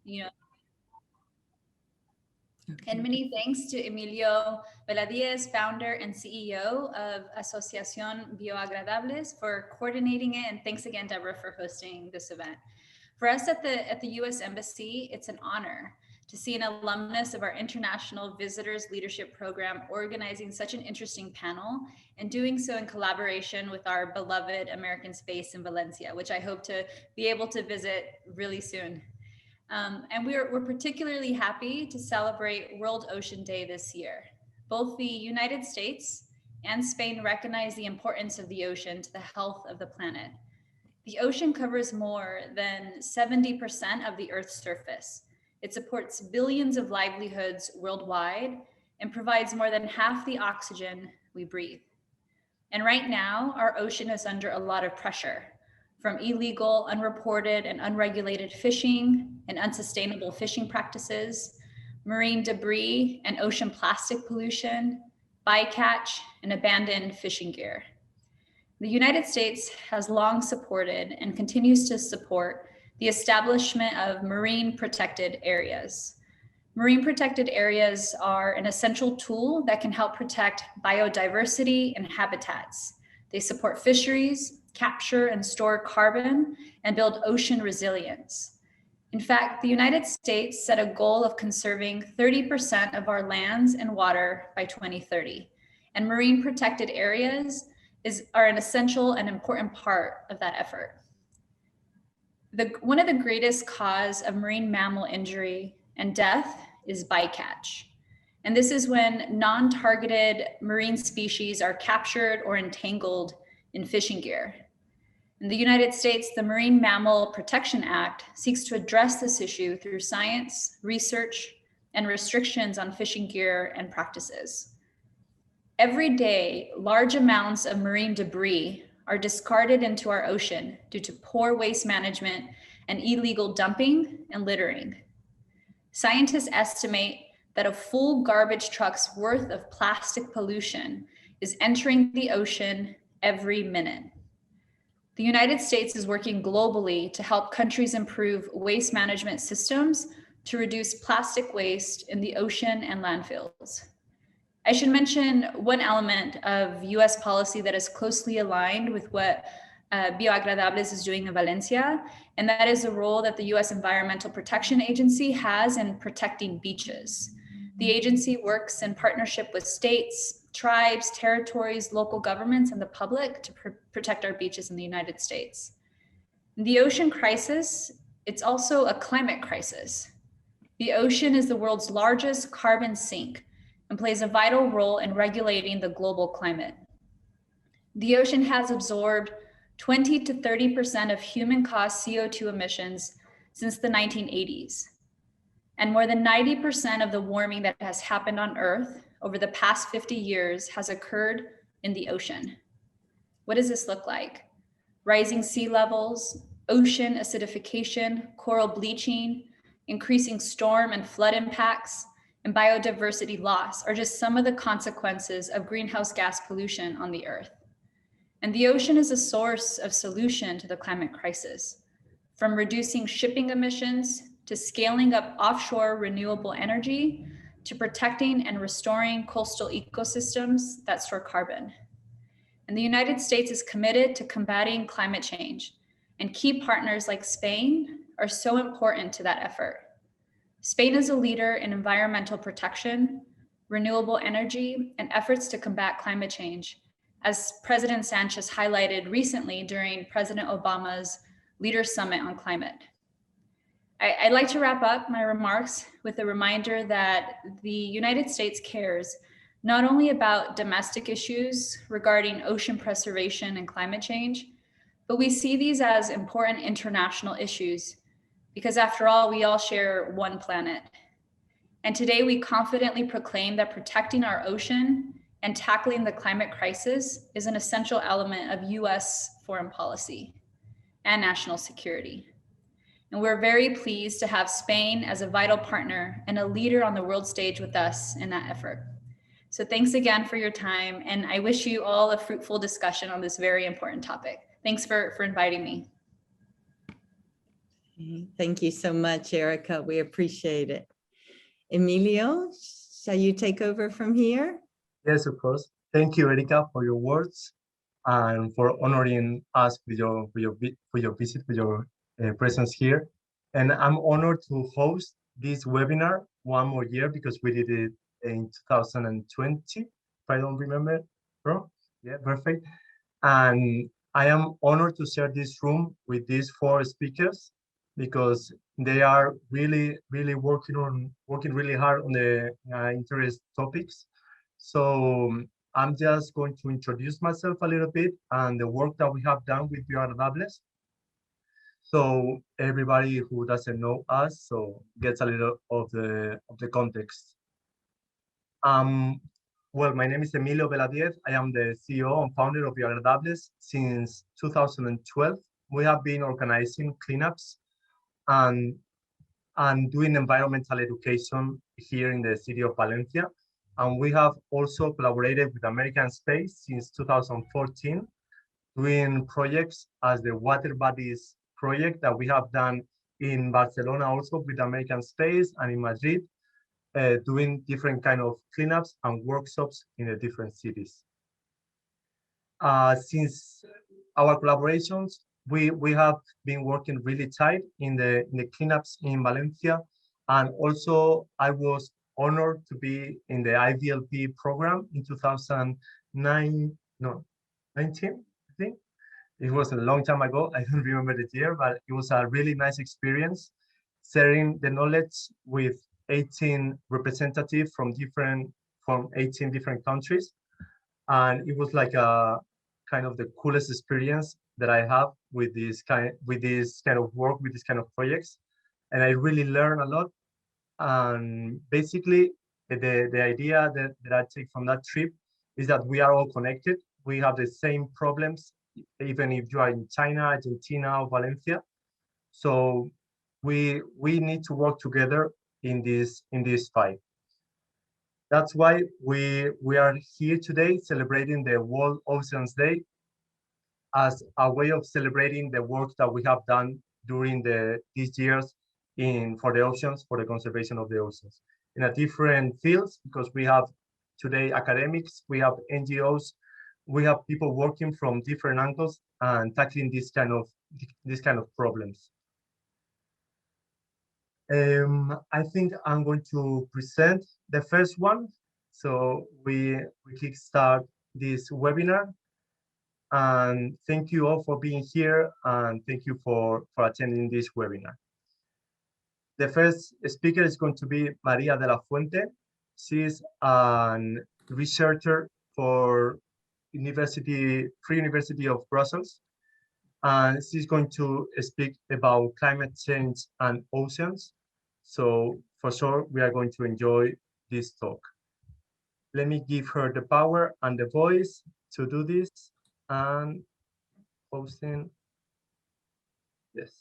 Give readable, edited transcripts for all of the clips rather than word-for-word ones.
you know. And many thanks to Emilio Veladiez, founder and CEO of Asociación Bioagradables, for coordinating it. And thanks again, Deborah, for hosting this event. For us at the U.S. Embassy, it's an honor to see an alumnus of our International Visitors Leadership Program organizing such an interesting panel, and doing so in collaboration with our beloved American Space in Valencia, which I hope to be able to visit really soon. And we're particularly happy to celebrate World Ocean Day this year. Both the United States and Spain recognize the importance of the ocean to the health of the planet. The ocean covers more than 70% of the Earth's surface. It supports billions of livelihoods worldwide and provides more than half the oxygen we breathe. And right now, our ocean is under a lot of pressure from illegal, unreported, and unregulated fishing and unsustainable fishing practices, marine debris and ocean plastic pollution, bycatch, and abandoned fishing gear. The United States has long supported and continues to support the establishment of marine protected areas. Marine protected areas are an essential tool that can help protect biodiversity and habitats. They support fisheries, capture and store carbon, and build ocean resilience. In fact, the United States set a goal of conserving 30% of our lands and water by 2030, and marine protected areas are an essential and important part of that effort. One of the greatest cause of marine mammal injury and death is bycatch. And this is when non-targeted marine species are captured or entangled in fishing gear. In the United States, the Marine Mammal Protection Act seeks to address this issue through science, research, and restrictions on fishing gear and practices. Every day, large amounts of marine debris are discarded into our ocean due to poor waste management and illegal dumping and littering. Scientists estimate that a full garbage truck's worth of plastic pollution is entering the ocean every minute. The United States is working globally to help countries improve waste management systems to reduce plastic waste in the ocean and landfills. I should mention one element of US policy that is closely aligned with what Bioagradables is doing in Valencia, and that is the role that the US Environmental Protection Agency has in protecting beaches. The agency works in partnership with states, tribes, territories, local governments, and the public to protect our beaches in the United States. The ocean crisis, it's also a climate crisis. The ocean is the world's largest carbon sink and plays a vital role in regulating the global climate. The ocean has absorbed 20 to 30% of human-caused CO2 emissions since the 1980s. And more than 90% of the warming that has happened on Earth over the past 50 years has occurred in the ocean. What does this look like? Rising sea levels, ocean acidification, coral bleaching, increasing storm and flood impacts, and biodiversity loss are just some of the consequences of greenhouse gas pollution on the Earth. And the ocean is a source of solution to the climate crisis, from reducing shipping emissions to scaling up offshore renewable energy, to protecting and restoring coastal ecosystems that store carbon. And the United States is committed to combating climate change, and key partners like Spain are so important to that effort. Spain is a leader in environmental protection, renewable energy, and efforts to combat climate change, as President Sanchez highlighted recently during President Obama's Leaders Summit on Climate. I'd like to wrap up my remarks with a reminder that the United States cares not only about domestic issues regarding ocean preservation and climate change, but we see these as important international issues because after all, we all share one planet. And today we confidently proclaim that protecting our ocean and tackling the climate crisis is an essential element of US foreign policy and national security. And we're very pleased to have Spain as a vital partner and a leader on the world stage with us in that effort. So thanks again for your time, and I wish you all a fruitful discussion on this very important topic. Thanks for inviting me. Thank you so much, Erica. We appreciate it. Emilio, shall you take over from here? Yes, of course. Thank you, Erica, for your words and for honoring us with your visit, with your presence here. And I'm honored to host this webinar one more year because we did it in 2020, if I don't remember wrong. Yeah, perfect. And I am honored to share this room with these 4 speakers because they are really working really hard on the interest topics. So I'm just going to introduce myself a little bit and the work that we have done with Biodegradables. So everybody who doesn't know us, so gets a little of the context. Well, my name is Emilio Veladiez. I am the CEO and founder of Biodegradables since 2012. We have been organizing cleanups and doing environmental education here in the city of Valencia. And we have also collaborated with American Space since 2014, doing projects as the Water Bodies project that we have done in Barcelona also with American Space and in Madrid, doing different kind of cleanups and workshops in the different cities. Since our collaborations, we have been working really tight in the cleanups in Valencia, and also I was honored to be in the IVLP program in 2019, I think. It was a long time ago. I don't remember the year, but it was a really nice experience, sharing the knowledge with 18 representatives from 18 different countries. And it was like a kind of the coolest experience that I have with this kind of work, with this kind of projects. And I really learned a lot. And basically, the idea that I take from that trip is that we are all connected. We have the same problems, even if you are in China, Argentina, or Valencia. So we need to work together in this fight. That's why we are here today celebrating the World Oceans Day as a way of celebrating the work that we have done during these years for the oceans, for the conservation of the oceans in a different fields, because we have today academics, we have NGOs, we have people working from different angles and tackling this kind of problems. I think I'm going to present the first one. So we kickstart this webinar. And thank you all for being here, and thank you for attending this webinar. The first speaker is going to be Maria de la Fuente. She's a researcher for Free University of Brussels. And she's going to speak about climate change and oceans. So for sure, we are going to enjoy this talk. Let me give her the power and the voice to do this. And posting, yes.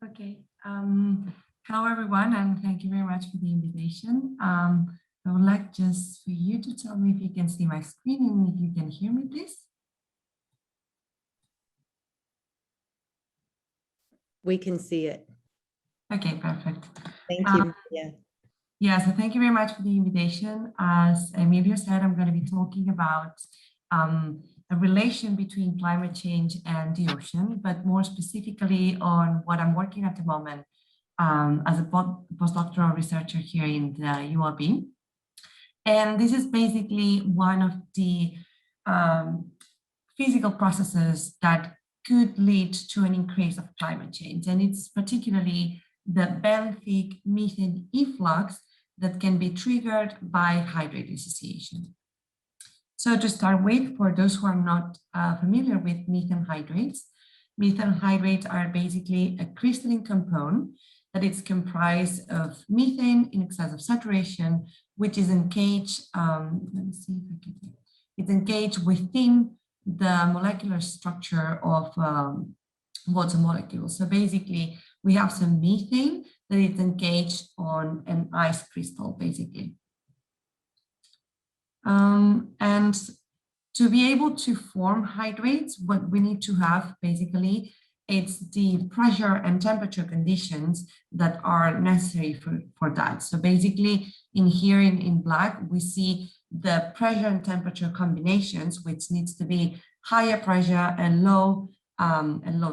Okay. Hello, everyone, and thank you very much for the invitation. I would like just for you to tell me if you can see my screen and if you can hear me, please. We can see it. Okay, perfect. Thank you, Maria. Yeah, so thank you very much for the invitation. As Emilio said, I'm going to be talking about a relation between climate change and the ocean, but more specifically on what I'm working at the moment as a postdoctoral researcher here in the ULB. And this is basically one of the physical processes that could lead to an increase of climate change. And it's particularly the benthic methane efflux that can be triggered by hydrate dissociation. So to start with, for those who are not familiar with methane hydrates are basically a crystalline compound that is comprised of methane in excess of saturation, which is engaged, it's engaged within the molecular structure of water molecules. So basically, we have some methane that is engaged on an ice crystal, basically. And to be able to form hydrates, what we need to have basically it's the pressure and temperature conditions that are necessary for that. So basically in black, we see the pressure and temperature combinations, which needs to be higher pressure and low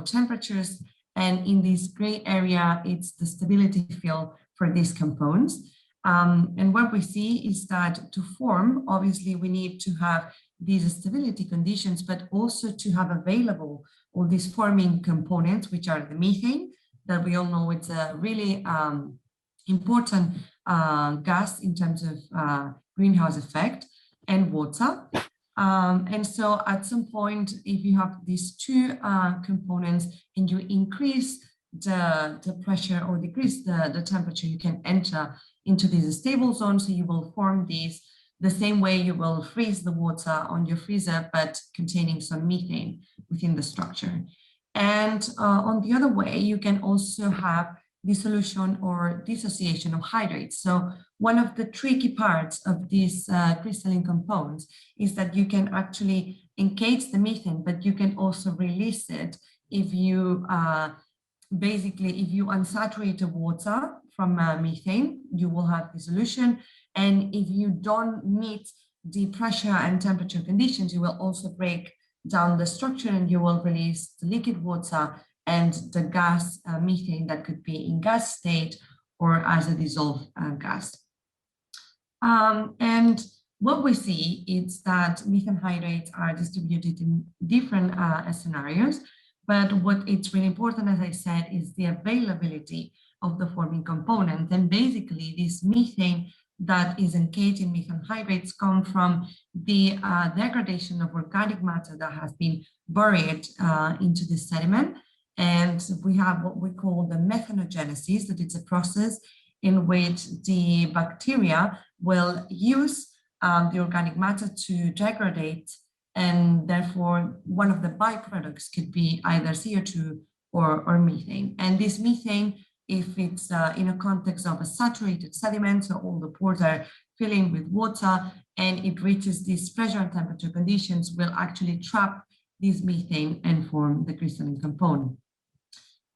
temperatures. And in this gray area, it's the stability field for these compounds. And what we see is that to form, obviously, we need to have these stability conditions, but also to have available all these forming components, which are the methane, that we all know it's a really important gas in terms of greenhouse effect, and water. And so at some point, if you have these two components and you increase the pressure or decrease the temperature, you can enter into these stable zones. So you will form these the same way you will freeze the water on your freezer, but containing some methane within the structure. And on the other way, you can also have dissolution or dissociation of hydrates. So one of the tricky parts of these crystalline compounds is that you can actually encase the methane, but you can also release it if you basically, if you unsaturate the water from methane, you will have dissolution. And if you don't meet the pressure and temperature conditions, you will also break down the structure and you will release the liquid water and the gas methane that could be in gas state or as a dissolved gas. And what we see is that methane hydrates are distributed in different scenarios, but what it's really important, as I said, is the availability of the forming component. And basically this methane that is encased in methane hydrates come from the degradation of organic matter that has been buried into the sediment. And we have what we call the methanogenesis, that it's a process in which the bacteria will use the organic matter to degrade, and therefore one of the byproducts could be either CO2 or methane. And this methane, if it's in a context of a saturated sediment, so all the pores are filling with water and it reaches these pressure and temperature conditions, will actually trap this methane and form the crystalline component.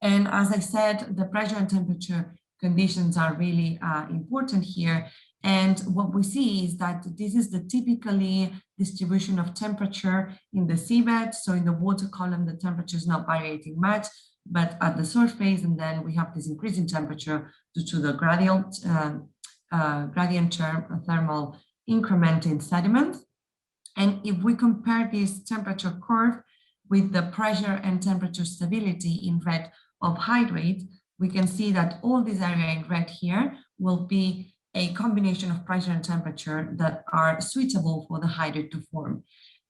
And as I said, the pressure and temperature conditions are really important here. And what we see is that this is the typically distribution of temperature in the seabed. So in the water column, the temperature is not variating much, but at the surface, and then we have this increase in temperature due to the gradient thermal increment in sediment. And if we compare this temperature curve with the pressure and temperature stability in red of hydrate, we can see that all this area in red here will be a combination of pressure and temperature that are suitable for the hydrate to form.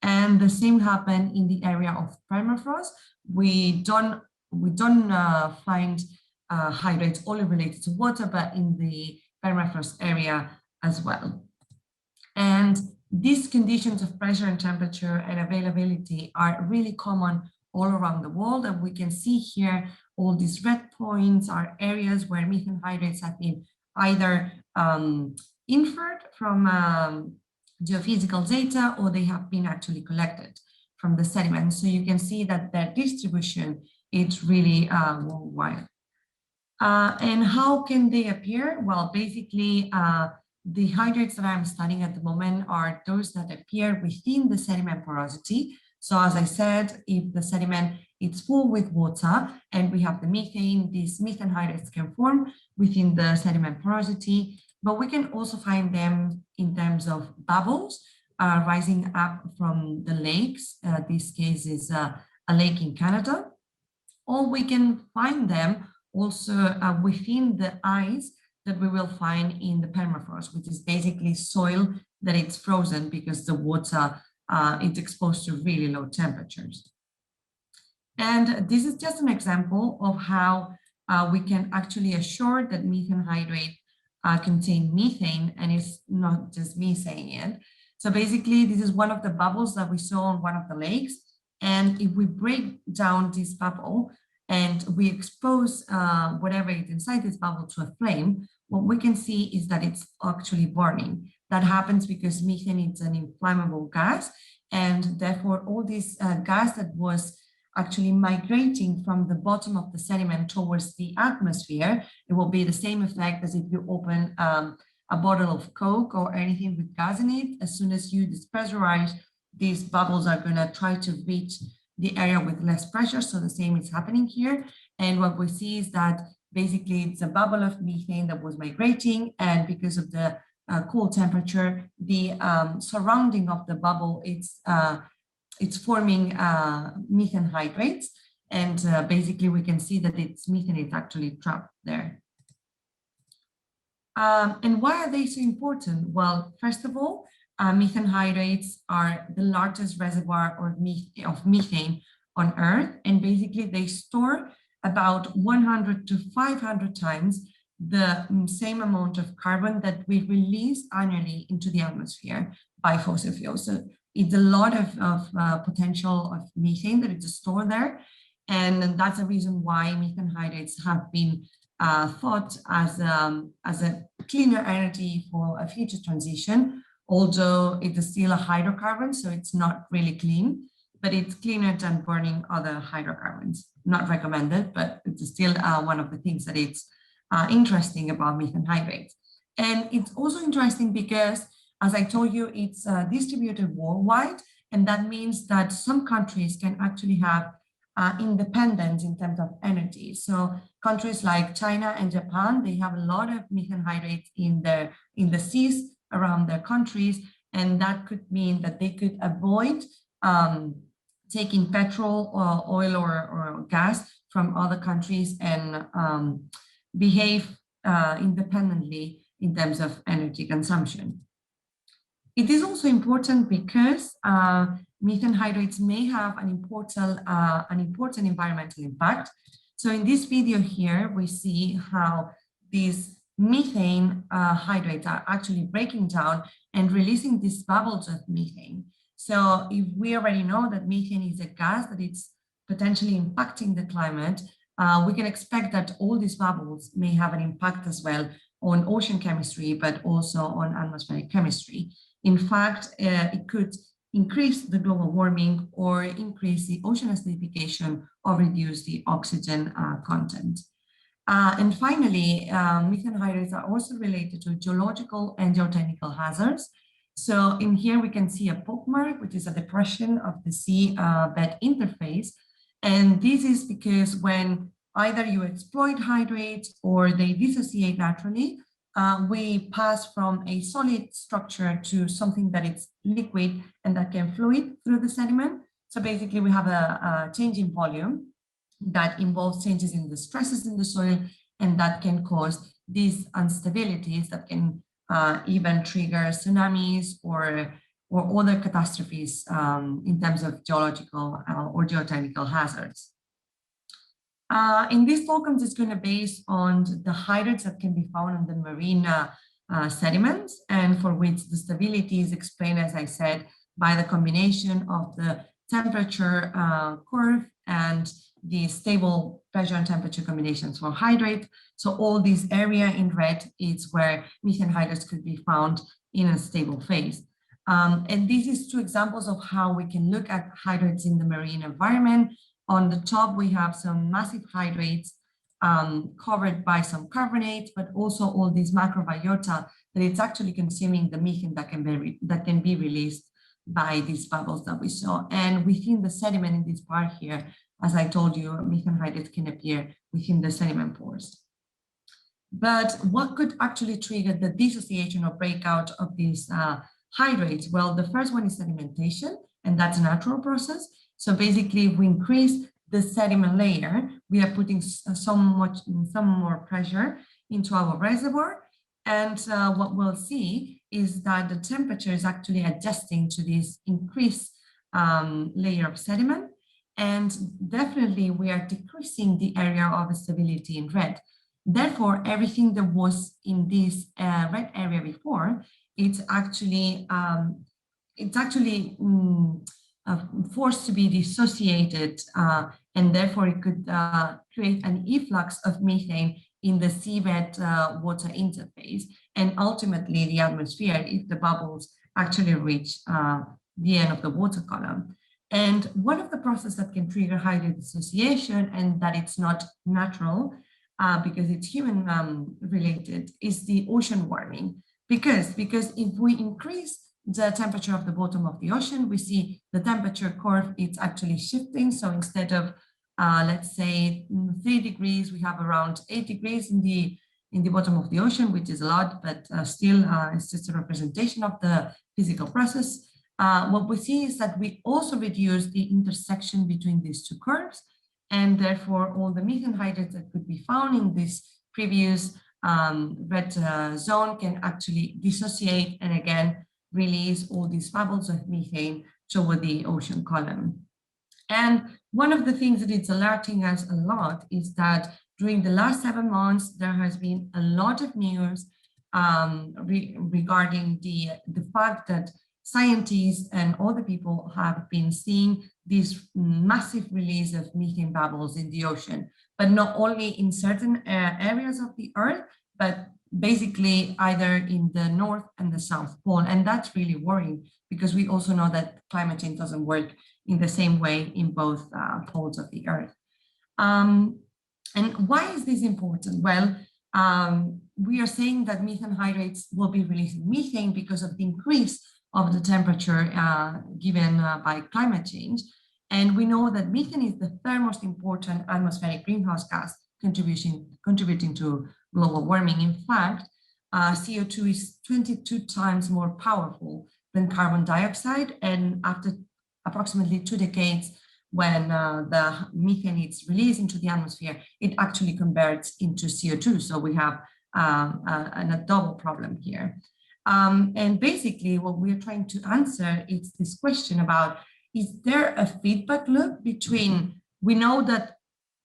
And the same happened in the area of permafrost. We don't find hydrates only related to water, but in the permafrost area as well. And these conditions of pressure and temperature and availability are really common all around the world. And we can see here all these red points are areas where methane hydrates have been either inferred from geophysical data, or they have been actually collected from the sediment. So you can see that their distribution is really worldwide. And how can they appear? Well, basically, the hydrates that I'm studying at the moment are those that appear within the sediment porosity. So as I said, if the sediment is full with water and we have the methane, these methane hydrates can form within the sediment porosity, but we can also find them in terms of bubbles rising up from the lakes. This case is a lake in Canada. Or we can find them also within the ice that we will find in the permafrost, which is basically soil that it's frozen because the water is exposed to really low temperatures. And this is just an example of how we can actually assure that methane hydrate contain methane, and it's not just me saying it. So basically, this is one of the bubbles that we saw on one of the lakes. And if we break down this bubble and we expose whatever is inside this bubble to a flame, what we can see is that it's actually burning. That happens because methane is an inflammable gas, and therefore all this gas that was actually migrating from the bottom of the sediment towards the atmosphere. It will be the same effect as if you open a bottle of Coke or anything with gas in it. As soon as you despressurize, these bubbles are going to try to reach the area with less pressure. So the same is happening here. And what we see is that basically it's a bubble of methane that was migrating, and because of the cool temperature, the surrounding of the bubble, it's forming methane hydrates, and basically we can see that its methane is actually trapped there. And why are they so important? Well, first of all, methane hydrates are the largest reservoir of methane on Earth, and basically they store about 100 to 500 times the same amount of carbon that we release annually into the atmosphere by fossil fuels. So it's a lot of potential of methane that is stored there. And that's the reason why methane hydrates have been thought as a cleaner energy for a future transition, although it is still a hydrocarbon, so it's not really clean, but it's cleaner than burning other hydrocarbons. Not recommended, but it's still one of the things that it's interesting about methane hydrates. And it's also interesting because, as I told you, it's distributed worldwide, and that means that some countries can actually have independence in terms of energy. So countries like China and Japan, they have a lot of methane hydrates in the seas around their countries, and that could mean that they could avoid taking petrol or oil or gas from other countries and behave independently in terms of energy consumption. It is also important because methane hydrates may have an important environmental impact. So in this video here, we see how these methane hydrates are actually breaking down and releasing these bubbles of methane. So if we already know that methane is a gas that it's potentially impacting the climate, we can expect that all these bubbles may have an impact as well on ocean chemistry, but also on atmospheric chemistry. In fact, it could increase the global warming or increase the ocean acidification or reduce the oxygen content. And finally, methane hydrates are also related to geological and geotechnical hazards. So in here, we can see a poke mark, which is a depression of the sea bed interface. And this is because when either you exploit hydrates or they dissociate naturally, we pass from a solid structure to something that is liquid and that can fluid through the sediment. So basically we have a change in volume that involves changes in the stresses in the soil, and that can cause these instabilities that can even trigger tsunamis or other catastrophes in terms of geological or geotechnical hazards. In this talk, I'm just going to base on the hydrates that can be found in the marine sediments, and for which the stability is explained, as I said, by the combination of the temperature curve and the stable pressure and temperature combinations for hydrate. So all this area in red is where methane hydrates could be found in a stable phase. And this is two examples of how we can look at hydrates in the marine environment. On the top, we have some massive hydrates covered by some carbonates, but also all these macrobiota that it's actually consuming the methane that can be released by these bubbles that we saw. And within the sediment in this part here, as I told you, methane hydrates can appear within the sediment pores. But what could actually trigger the dissociation or breakout of these hydrates? Well, the first one is sedimentation, and that's a natural process. So basically, if we increase the sediment layer, we are putting some more pressure into our reservoir. And what we'll see is that the temperature is actually adjusting to this increased layer of sediment. And definitely we are decreasing the area of stability in red. Therefore, everything that was in this red area before, it's actually forced to be dissociated, and therefore it could create an efflux of methane in the seabed water interface, and ultimately the atmosphere if the bubbles actually reach the end of the water column. And one of the processes that can trigger hydrate dissociation, and that it's not natural because it's human related, is the ocean warming. Because if we increase the temperature of the bottom of the ocean, we see the temperature curve, it's actually shifting. So instead of, let's say 3 degrees, we have around 8 degrees in the bottom of the ocean, which is a lot, but still it's just a representation of the physical process. What we see is that we also reduce the intersection between these two curves, and therefore all the methane hydrates that could be found in this previous red zone can actually dissociate and again release all these bubbles of methane toward the ocean column. And one of the things that it's alerting us a lot is that during the last 7 months, there has been a lot of news regarding the fact that scientists and other people have been seeing this massive release of methane bubbles in the ocean, but not only in certain areas of the Earth, but basically either in the North and the South Pole. And that's really worrying because we also know that climate change doesn't work in the same way in both poles of the Earth. And why is this important? Well, we are saying that methane hydrates will be releasing methane because of the increase of the temperature given by climate change. And we know that methane is the third most important atmospheric greenhouse gas contributing to global warming. In fact, CO2 is 22 times more powerful than carbon dioxide. And after approximately 2 decades, when the methane is released into the atmosphere, it actually converts into CO2. So we have a double problem here. And basically what we're trying to answer is this question about, is there a feedback loop between, we know that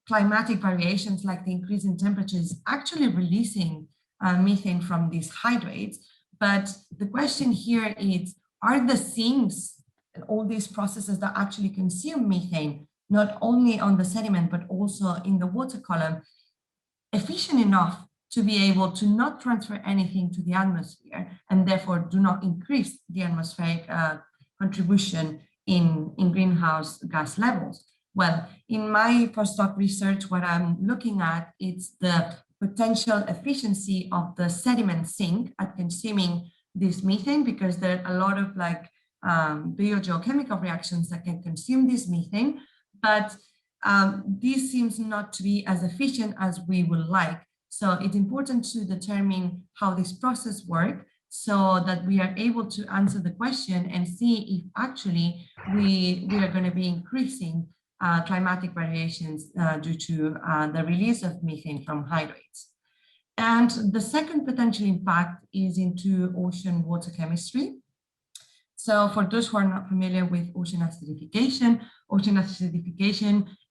climatic variations like the increase in temperature is actually releasing methane from these hydrates, but the question here is, are the sinks and all these processes that actually consume methane, not only on the sediment, but also in the water column, efficient enough to be able to not transfer anything to the atmosphere and therefore do not increase the atmospheric contribution in greenhouse gas levels? Well, in my postdoc research, what I'm looking at is the potential efficiency of the sediment sink at consuming this methane, because there are a lot of biogeochemical reactions that can consume this methane, but this seems not to be as efficient as we would like. So it's important to determine how this process works so that we are able to answer the question and see if actually we are going to be increasing climatic variations due to the release of methane from hydrates. And the second potential impact is into ocean water chemistry. So for those who are not familiar with ocean acidification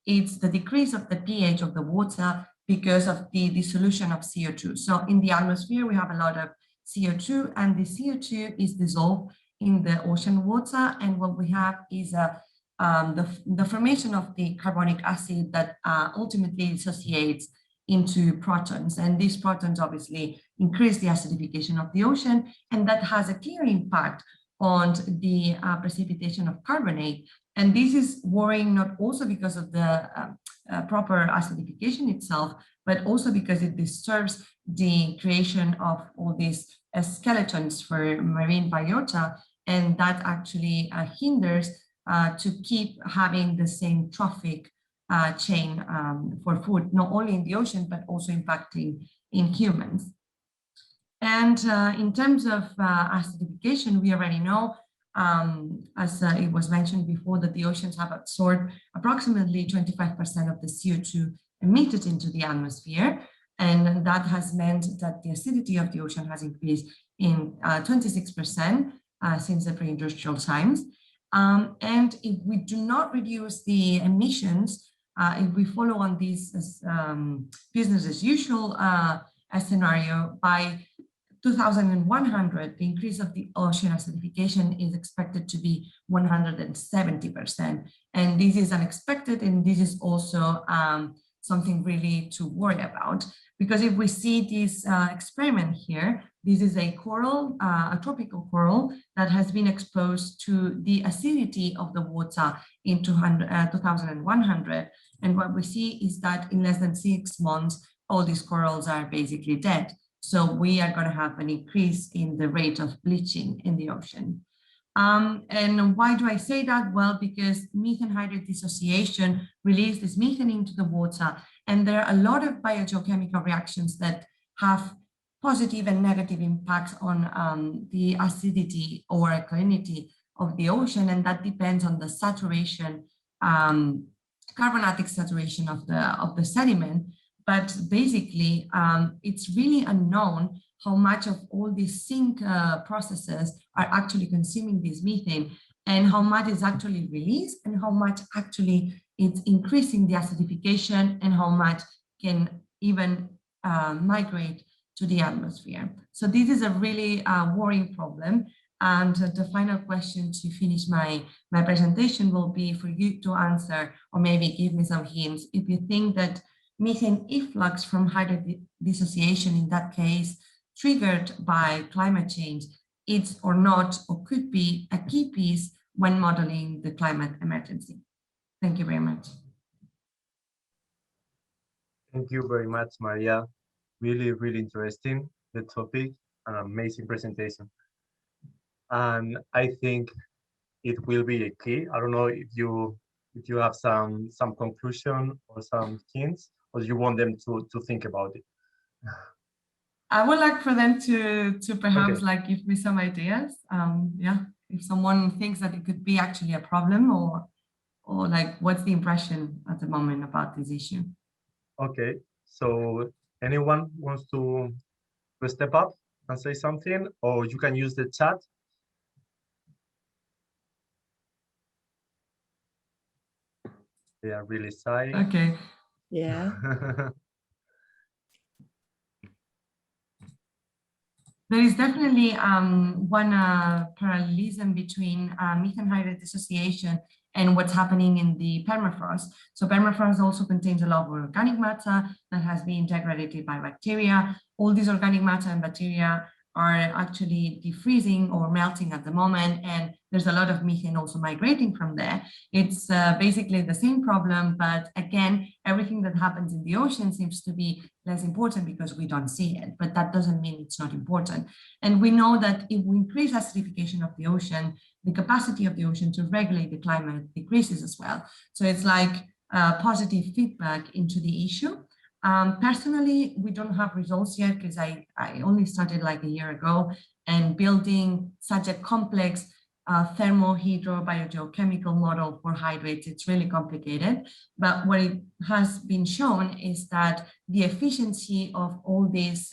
is the decrease of the pH of the water because of the dissolution of CO2. So in the atmosphere, we have a lot of CO2, and the CO2 is dissolved in the ocean water. And what we have is the formation of the carbonic acid that ultimately dissociates into protons. And these protons obviously increase the acidification of the ocean, and that has a clear impact on the precipitation of carbonate. And this is worrying not also because of the proper acidification itself, but also because it disturbs the creation of all these skeletons for marine biota, and that actually hinders to keep having the same trophic chain for food, not only in the ocean, but also impacting in humans. And in terms of acidification, we already know, as it was mentioned before, that the oceans have absorbed approximately 25% of the CO2 emitted into the atmosphere. And that has meant that the acidity of the ocean has increased in 26% since the pre-industrial times. And if we do not reduce the emissions, if we follow on this business as usual scenario, by 2100, the increase of the ocean acidification is expected to be 170%. And this is unexpected, and this is also something really to worry about, because if we see this experiment here, This is a coral, a tropical coral that has been exposed to the acidity of the water in 2100. And what we see is that in less than 6 months, all these corals are basically dead. So we are going to have an increase in the rate of bleaching in the ocean. And why do I say that? Well, because methane hydrate dissociation releases methane into the water, and there are a lot of biogeochemical reactions that have positive and negative impacts on the acidity or alkalinity of the ocean, and that depends on the saturation, carbonatic saturation of the sediment. But basically, it's really unknown how much of all these sink processes are actually consuming this methane, and how much is actually released, and how much actually it's increasing the acidification, and how much can even migrate to the atmosphere. So this is a really worrying problem. And the final question to finish my presentation will be for you to answer, or maybe give me some hints, if you think that methane efflux from hydrate dissociation, in that case, triggered by climate change, is or not, or could be a key piece when modeling the climate emergency. Thank you very much. Thank you very much, Maria. Really, really interesting, the topic, an amazing presentation. And I think it will be a key. I don't know if you have some conclusion or some hints, or you want them to think about it. I would like for them to perhaps Okay. like give me some ideas. Yeah, if someone thinks that it could be actually a problem, or like what's the impression at the moment about this issue? Okay, so anyone wants to step up and say something, or you can use the chat. They are really shy. Okay. Yeah. There is definitely one parallelism between methane hydrate dissociation and what's happening in the permafrost. So permafrost also contains a lot of organic matter that has been degraded by bacteria. All these organic matter and bacteria are actually defreezing or melting at the moment, and there's a lot of methane also migrating from there. It's basically the same problem, but again, everything that happens in the ocean seems to be less important because we don't see it, but that doesn't mean it's not important. And we know that if we increase acidification of the ocean, the capacity of the ocean to regulate the climate decreases as well. So it's like positive feedback into the issue. Personally, we don't have results yet because I only started like a year ago, and building such a complex thermo-hydro-biogeochemical model for hydrates, it's really complicated. But what it has been shown is that the efficiency of all these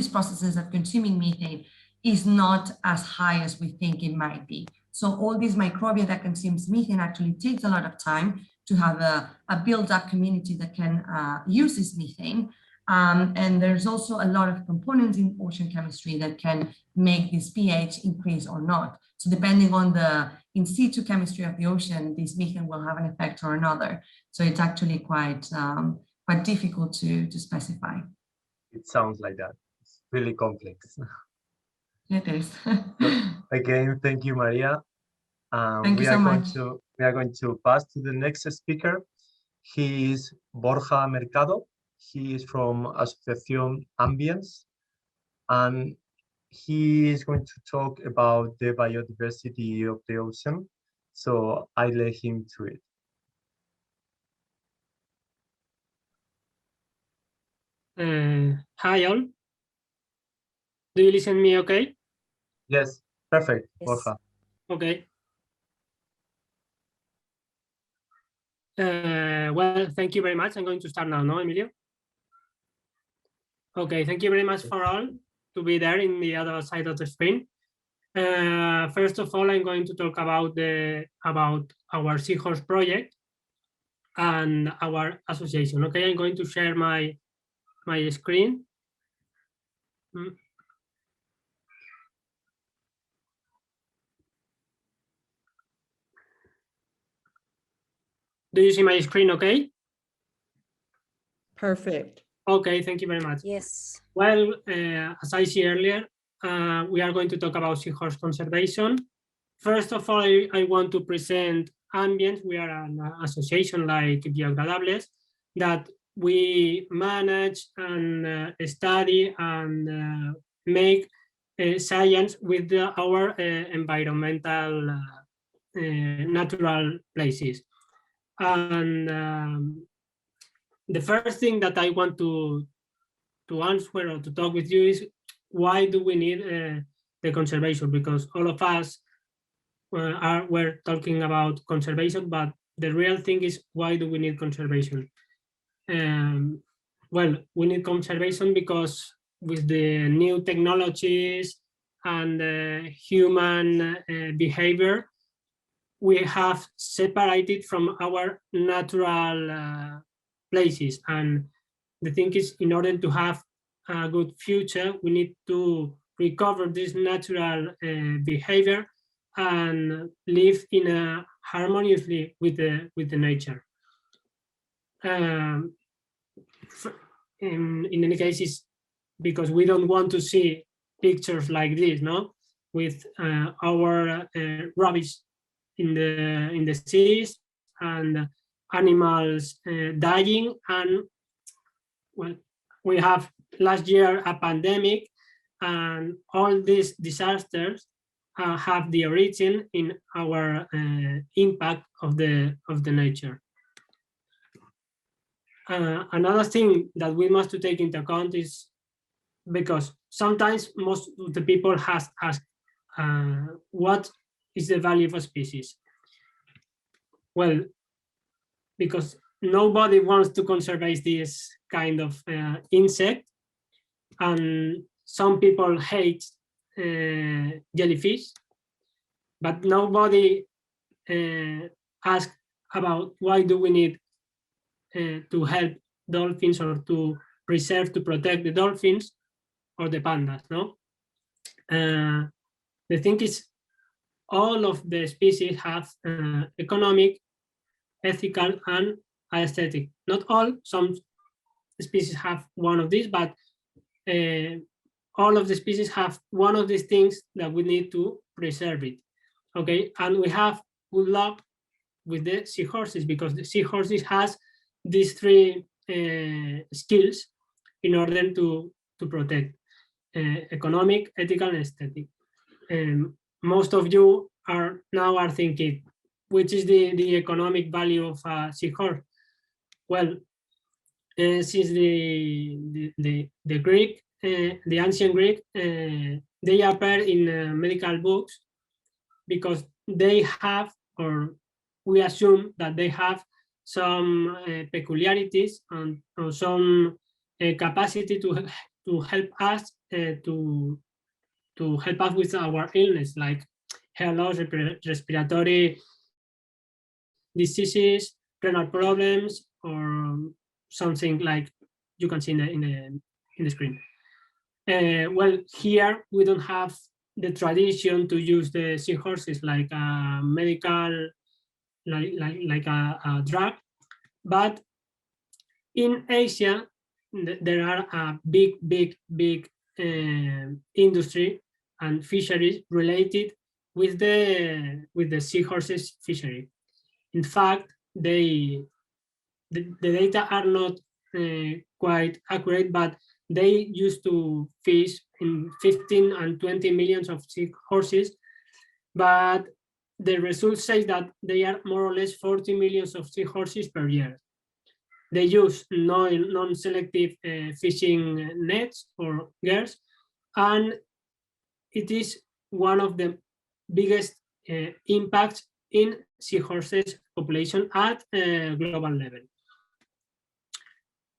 processes of consuming methane is not as high as we think it might be. So all these microbia that consumes methane actually takes a lot of time to have a built-up community that can use this methane. And there's also a lot of components in ocean chemistry that can make this pH increase or not. So depending on the in situ chemistry of the ocean, this methane will have an effect or another. So it's actually quite difficult to specify. It sounds like that. It's really complex. It is. Again, thank you, Maria. Thank you so much. We are going to pass to the next speaker. He is Borja Mercado. He is from Asociación Ambience, and he is going to talk about the biodiversity of the ocean. So I let him to it. Hi all. Do you listen me okay? Yes, perfect, Yes. Borja. Okay. Well, thank you very much. I'm going to start now, no, Emilio? Okay, thank you very much for all to be there in the other side of the screen. First of all, I'm going to talk about our Seahorse project and our association. Okay, I'm going to share my screen. Do you see my screen okay? Perfect. Okay, thank you very much. Yes. Well, as I said earlier, we are going to talk about seahorse conservation. First of all, I want to present Ambience. We are an association like Bioagradables that we manage and study and make science with our environmental natural places. And the first thing that I want to answer or to talk with you is why do we need the conservation? Because all of us we're talking about conservation, but the real thing is why do we need conservation? Well, we need conservation because with the new technologies and human behavior, we have separated from our natural places. And the thing is, in order to have a good future, we need to recover this natural behavior and live in a harmoniously with the nature. In any cases, because we don't want to see pictures like this, no, with our rubbish in the seas and animals dying. And well, we have last year a pandemic, and all these disasters have the origin in our impact of the nature. Another thing that we must to take into account is because sometimes most of the people has asked what is the value of a species? Well, because nobody wants to conserve this kind of insect, and some people hate jellyfish, but nobody asks about why do we need to help dolphins or to preserve, to protect the dolphins or the pandas, no? The thing is, all of the species have economic, ethical, and aesthetic. Not all, some species have one of these, but all of the species have one of these things that we need to preserve it. Okay, and we have good luck with the seahorses because the seahorses has these three skills in order to protect economic, ethical, and aesthetic. Most of you are thinking, which is the economic value of a seahorse? Well, since the Greek, the ancient Greek, they appear in medical books because they have, or we assume that they have some peculiarities and or some capacity to help us to help us with our illness, like hair loss, respiratory diseases, renal problems, or something like you can see in the screen. Well, here we don't have the tradition to use the seahorses like a medical, like a drug, but in Asia there are a big industry and fisheries related with the seahorses fishery. In fact, the data are not quite accurate, but they used to fish in 15 and 20 millions of seahorses, but the results say that they are more or less 40 millions of seahorses per year. They use non-selective fishing nets or gears, and it is one of the biggest impacts in seahorses population at global level.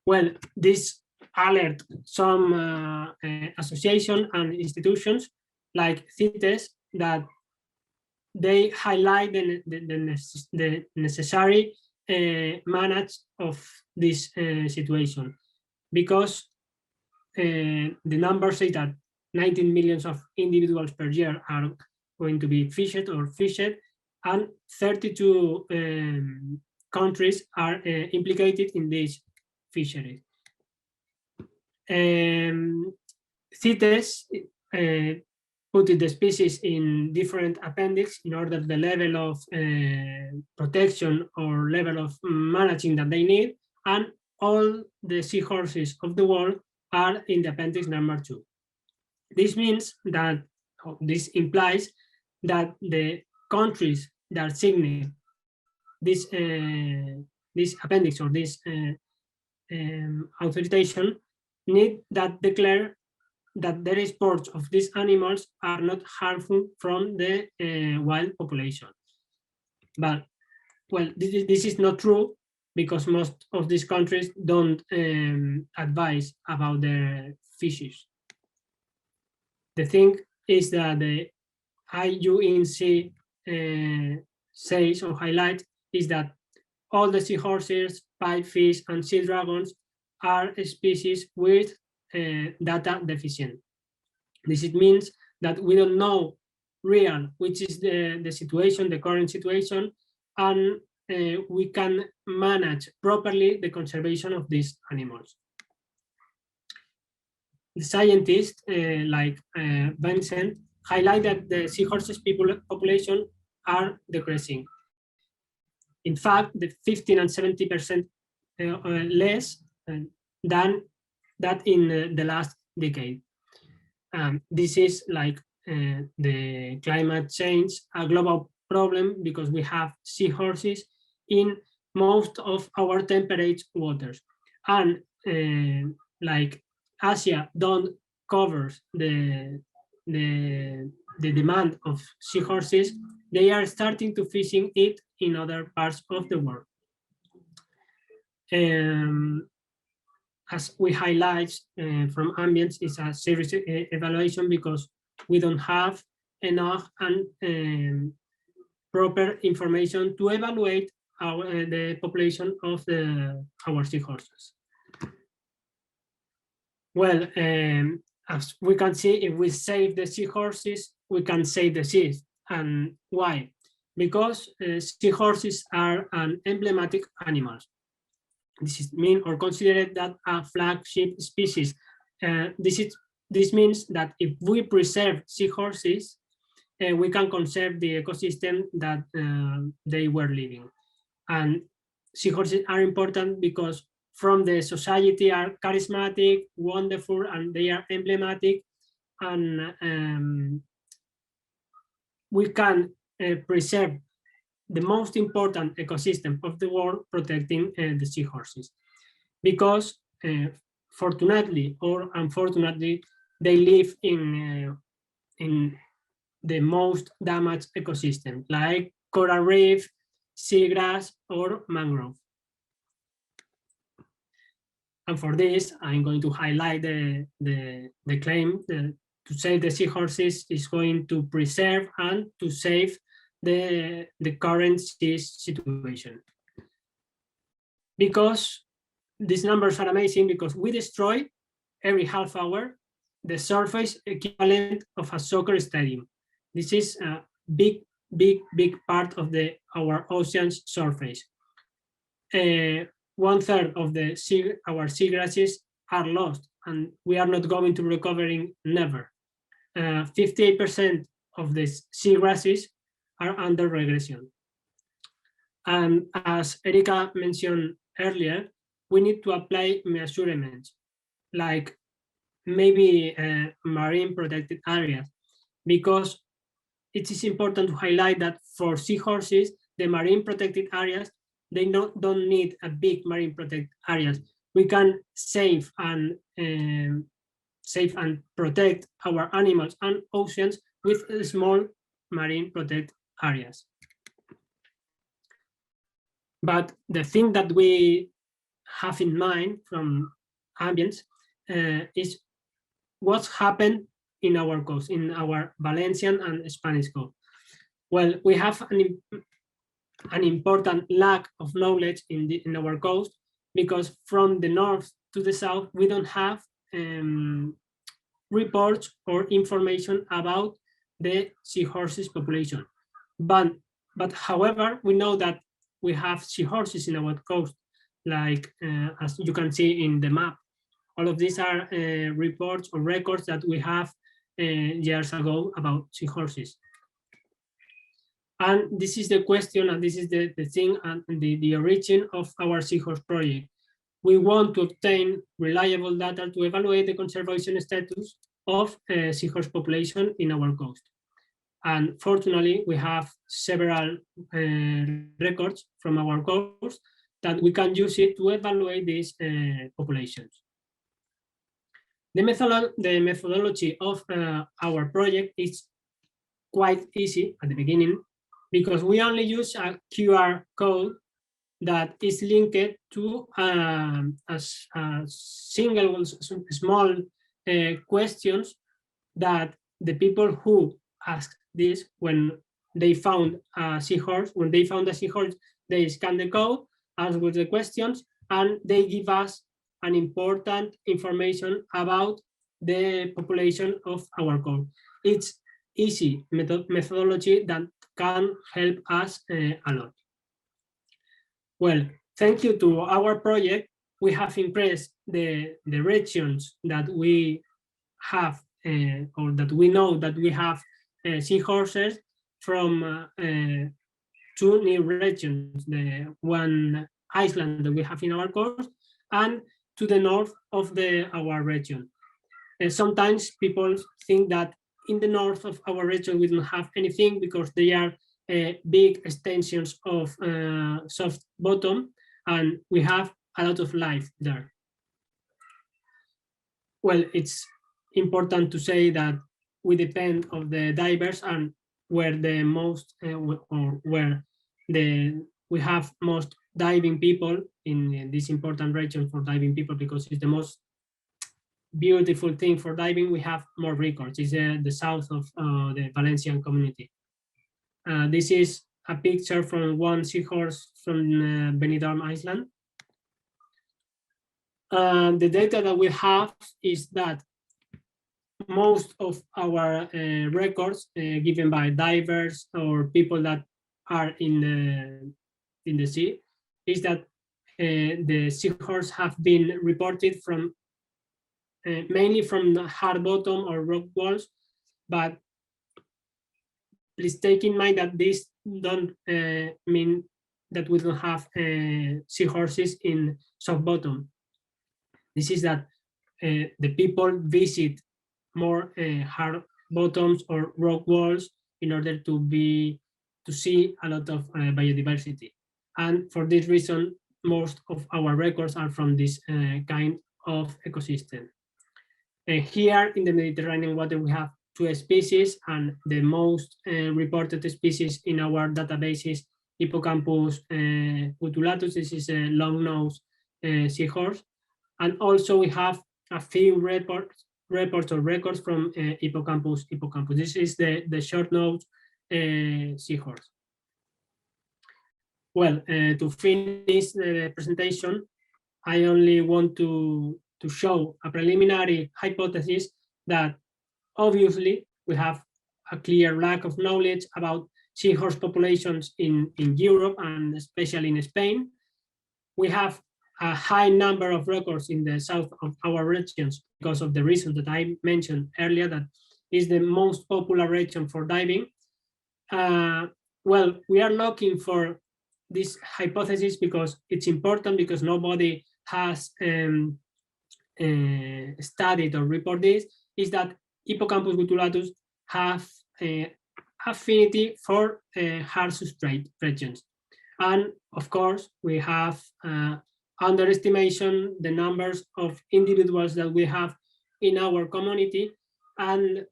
Well, this alert some association and institutions like CITES that they highlight the necessary manage of this situation, because the numbers say that 19 millions of individuals per year are going to be fished, and 32 countries are implicated in this fishery. CITES put the species in different appendix in order the level of protection or level of managing that they need, and all the seahorses of the world are in the appendix number 2. This means that, this implies that the countries that signed this appendix or this authorization need that declare that the exports of these animals are not harmful from the wild population. But, well, this is not true, because most of these countries don't advise about their fishes. The thing is that the IUNC says or highlights is that all the seahorses, pipefish, and sea dragons are species with data deficient. This means that we don't know real which is the situation, the current situation, and we can manage properly the conservation of these animals. The scientists like Vincent highlight that the seahorses population are decreasing. In fact, the 15 and 70% less than that in the last decade. This is like the climate change, a global problem, because we have seahorses in most of our temperate waters, and like Asia don't cover the demand of seahorses, they are starting to fishing it in other parts of the world. As we highlight from ambience, is a serious evaluation, because we don't have enough and proper information to evaluate the population of our seahorses. Well, as we can see, if we save the seahorses, we can save the seas. And why? Because seahorses are an emblematic animal. This is mean or considered that a flagship species. This means that if we preserve seahorses, we can conserve the ecosystem that they were living. And seahorses are important because from the society are charismatic, wonderful, and they are emblematic, and we can preserve the most important ecosystem of the world, protecting the seahorses, because fortunately or unfortunately they live in the most damaged ecosystem, like coral reef, seagrass, or mangrove. And for this, I'm going to highlight the claim that to save the seahorses is going to preserve and to save the current sea situation. Because these numbers are amazing, because we destroy every half hour the surface equivalent of a soccer stadium. This is a big part of our ocean's surface. 1/3 of our seagrasses are lost, and we are not going to recovering never. 58% of the seagrasses are under regression. And as Erika mentioned earlier, we need to apply measurements, like maybe marine protected areas, because it is important to highlight that for seahorses, the marine protected areas, they don't need a big marine protected areas. We can save and protect our animals and oceans with small marine protected areas. But the thing that we have in mind from ambience is what's happened in our coast, in our Valencian and Spanish coast. Well, we have an important lack of knowledge in our coast, because from the north to the south, we don't have reports or information about the seahorses population. But however, we know that we have seahorses in our coast, like as you can see in the map. All of these are reports or records that we have years ago about seahorses. And this is the question, and this is the thing, and the origin of our seahorse project. We want to obtain reliable data to evaluate the conservation status of seahorse population in our coast. And fortunately, we have several records from our coast that we can use it to evaluate these populations. The methodology of our project is quite easy at the beginning, because we only use a QR code that is linked to a single small questions that the people who asked this when they found a seahorse, they scan the code, answer the questions, and they give us an important information about the population of our coast. It's easy methodology that can help us a lot. Well, thank you to our project, we have increased the regions that we have, or that we know that we have seahorses from 2 new regions, the one island that we have in our coast, and to the north of our region. Sometimes people think that in the north of our region we don't have anything because they are big extensions of soft bottom, and we have a lot of life there. Well, it's important to say that we depend on the divers, and where the most we have most diving people in this important region for diving people, because it's the most beautiful thing for diving. We have more records. It's the south of the Valencian community. This is a picture from one seahorse from Benidorm Island. The data that we have is that most of our records given by divers or people that are in the sea is that the seahorse have been reported from mainly from the hard bottom or rock walls, but please take in mind that this don't mean that we don't have seahorses in soft bottom. This is that the people visit more hard bottoms or rock walls in order to see a lot of biodiversity. And for this reason, most of our records are from this kind of ecosystem. Here in the Mediterranean water, we have 2 species, and the most reported species in our database is Hippocampus gutulatus. This is a long-nosed seahorse. And also we have a few reports or records from Hippocampus. This is the short-nosed seahorse. Well, to finish the presentation, I only want to show a preliminary hypothesis that obviously we have a clear lack of knowledge about seahorse populations in Europe, and especially in Spain. We have a high number of records in the south of our regions because of the reason that I mentioned earlier, that is the most popular region for diving. Well, we are looking for this hypothesis because it's important, because nobody has studied or reported this, is that Hippocampus gutulatus have affinity for hard substrate regions. And of course, we have underestimation the numbers of individuals that we have in our community. And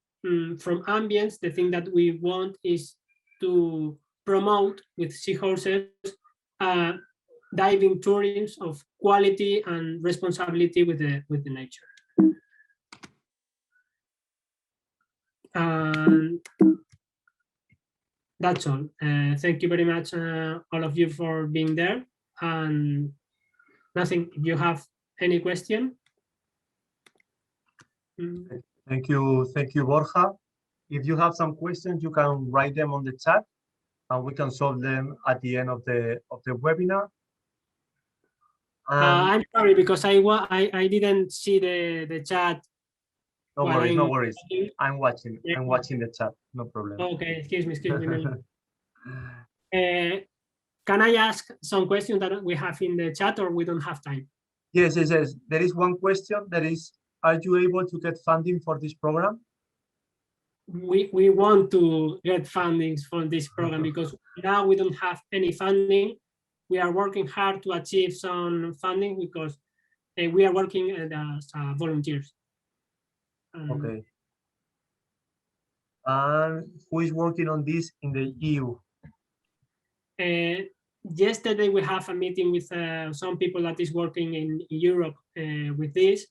from ambience, the thing that we want is to promote with seahorses diving tourism of quality and responsibility with the nature. That's all. Thank you very much, all of you, for being there. And nothing, if you have any question. Thank you, Borja. If you have some questions, you can write them on the chat, and we can solve them at the end of the webinar. I'm sorry because I didn't see the chat. No while worries, no I'm worries. talking. I'm watching. Yeah. I'm watching the chat. No problem. Okay, excuse me. Can I ask some questions that we have in the chat, or we don't have time? Yes. There is one question that is, are you able to get funding for this program? We want to get fundings for this program because now we don't have any funding. We are working hard to achieve some funding because we are working as volunteers. Okay. And who is working on this in the EU? Yesterday we have a meeting with some people that is working in Europe with this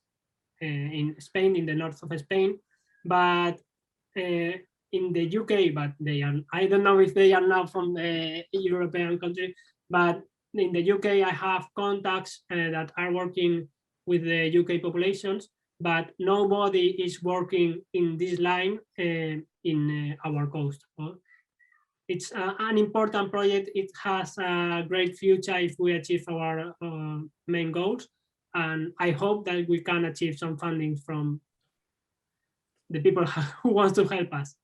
in Spain, in the north of Spain, but in the UK, but they are, I don't know if they are now from the European country, but in the UK I have contacts that are working with the UK populations, but nobody is working in this line in our coast. It's an important project. It has a great future if we achieve our main goals. And I hope that we can achieve some funding from the people who want to help us.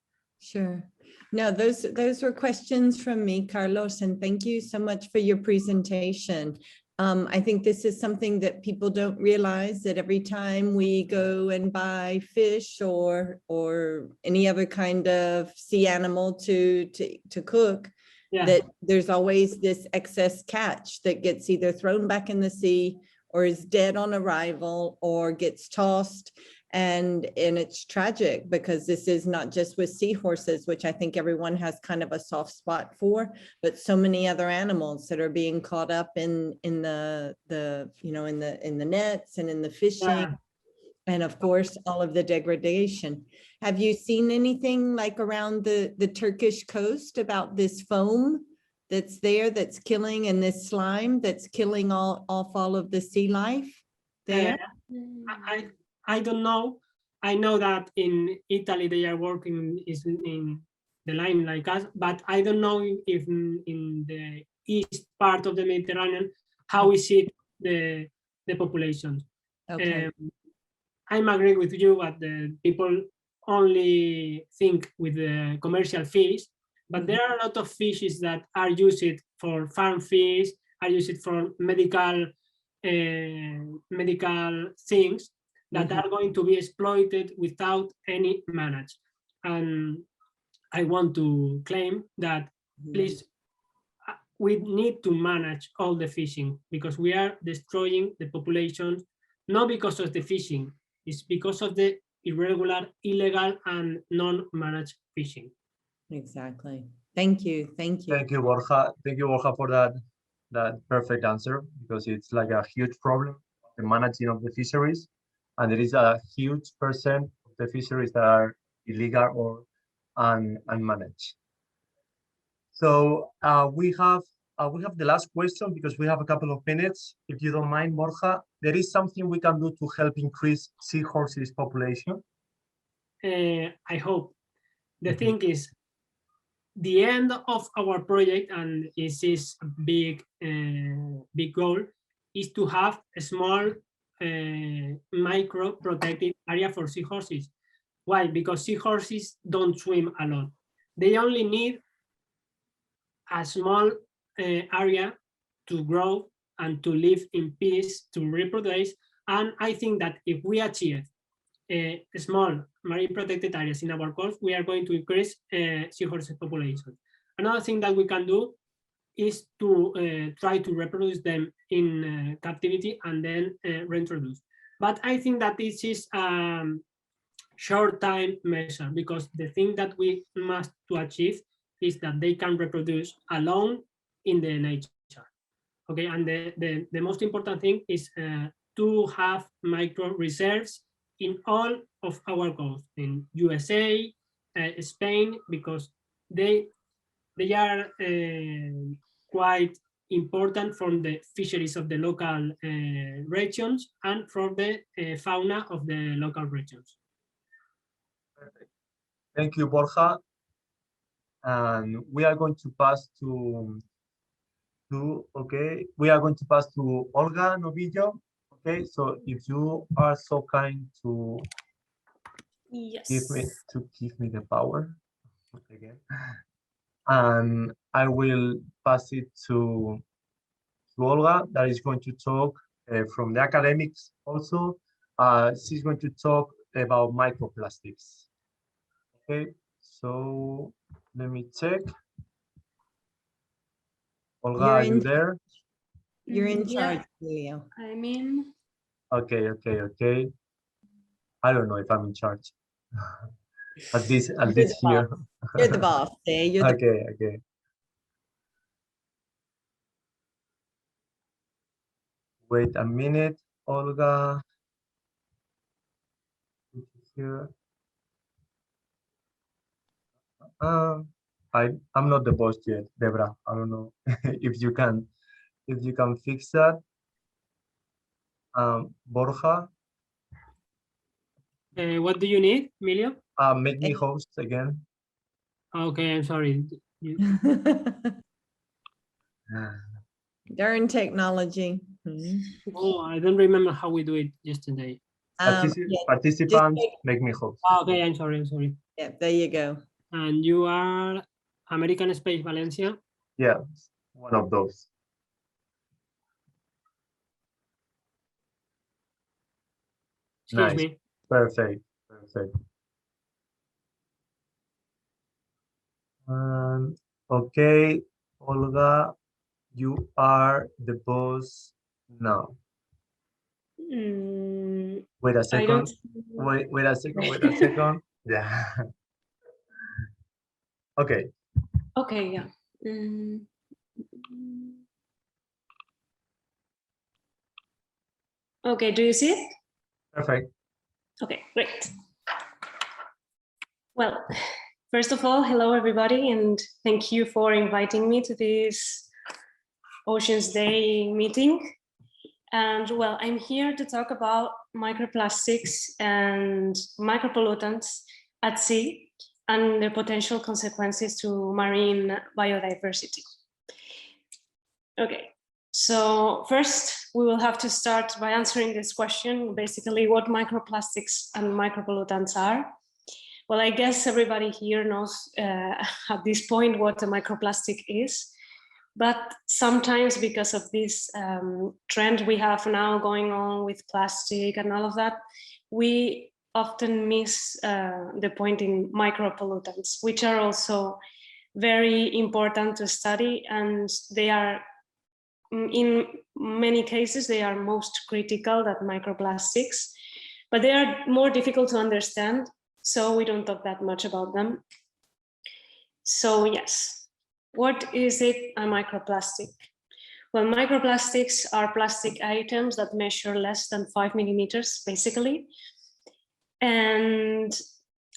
Sure. No, those were questions from me, Carlos, and thank you so much for your presentation. I think this is something that people don't realize, that every time we go and buy fish or any other kind of sea animal to cook, Yeah. that there's always this excess catch that gets either thrown back in the sea or is dead on arrival or gets tossed. And it's tragic because this is not just with seahorses, which I think everyone has kind of a soft spot for, but so many other animals that are being caught up in the nets and in the fishing. Yeah. And of course, all of the degradation. Have you seen anything like around the Turkish coast about this foam that's there, that's killing, and this slime that's killing off all of the sea life there? I don't know. I know that in Italy they are working in the line like us, but I don't know if in the east part of the Mediterranean, how is it the population. Okay. I'm agree with you, but the people only think with the commercial fish, but there are a lot of fishes that are used for farm fish, are used for medical things that are going to be exploited without any manage. And I want to claim that please, we need to manage all the fishing because we are destroying the population, not because of the fishing, it's because of the irregular, illegal, and non-managed fishing. Exactly. Thank you. Thank you. Thank you, Borja. Thank you, Borja, for that perfect answer, because it's like a huge problem, the managing of the fisheries. And there is a huge percent of the fisheries that are illegal or unmanaged. So we have the last question because we have a couple of minutes. If you don't mind, Borja, there is something we can do to help increase seahorses population? I hope. The thing is, the end of our project, and this is a big goal, is to have a small micro protected area for seahorses. Why? Because seahorses don't swim a lot. They only need a small area to grow and to live in peace, to reproduce. And I think that if we achieve small marine protected areas in our coast, we are going to increase seahorses population. Another thing that we can do is to try to reproduce them in captivity and then reintroduce. But I think that this is short time measure, because the thing that we must to achieve is that they can reproduce alone in the nature. Okay, and the most important thing is to have micro reserves in all of our coasts, in USA, Spain, because they are quite important from the fisheries of the local regions and from the fauna of the local regions. Perfect. Thank you, Borja. And we are going to pass to Okay, we are going to pass to Olga Novillo. Okay, so if you are so kind to give me the power again, and I will pass it to Olga, that is going to talk from the academics also. She's going to talk about microplastics. Okay, so let me check. Olga, are you there? You're in Yeah, charge, Leo. I mean, Okay. I don't know if I'm in charge. at this here. You're the boss. There, you're the Okay. Wait a minute, Olga. Here. I'm not the boss yet, Debra. I don't know if you can fix that. Borja, What do you need, Emilio? make me host again. Okay, I'm sorry. Darn technology. Oh, I don't remember how we do it yesterday. Yeah, Participants, make me host. Okay, I'm sorry. yeah, there you go. And you are American Space Valencia? Yeah, one of those. Excuse Nice. me. Perfect. Okay, Olga, you are the boss now. Wait a second. Wait a second. Yeah. Okay. okay, yeah. Okay, do you see it? Perfect. Okay, great. Well, first of all, hello everybody, and thank you for inviting me to this Oceans Day meeting. And well, I'm here to talk about microplastics and micropollutants at sea and their potential consequences to marine biodiversity. Okay, so first we will have to start by answering this question, basically what microplastics and micropollutants are. Well, I guess everybody here knows at this point what a microplastic is. But sometimes because of this trend we have now going on with plastic and all of that, we often miss the point in micropollutants, which are also very important to study. And they are, in many cases, they are most critical than microplastics, but they are more difficult to understand. So we don't talk that much about them. So yes. What is it, a microplastic? Well, microplastics are plastic items that measure less than 5 millimeters, basically. And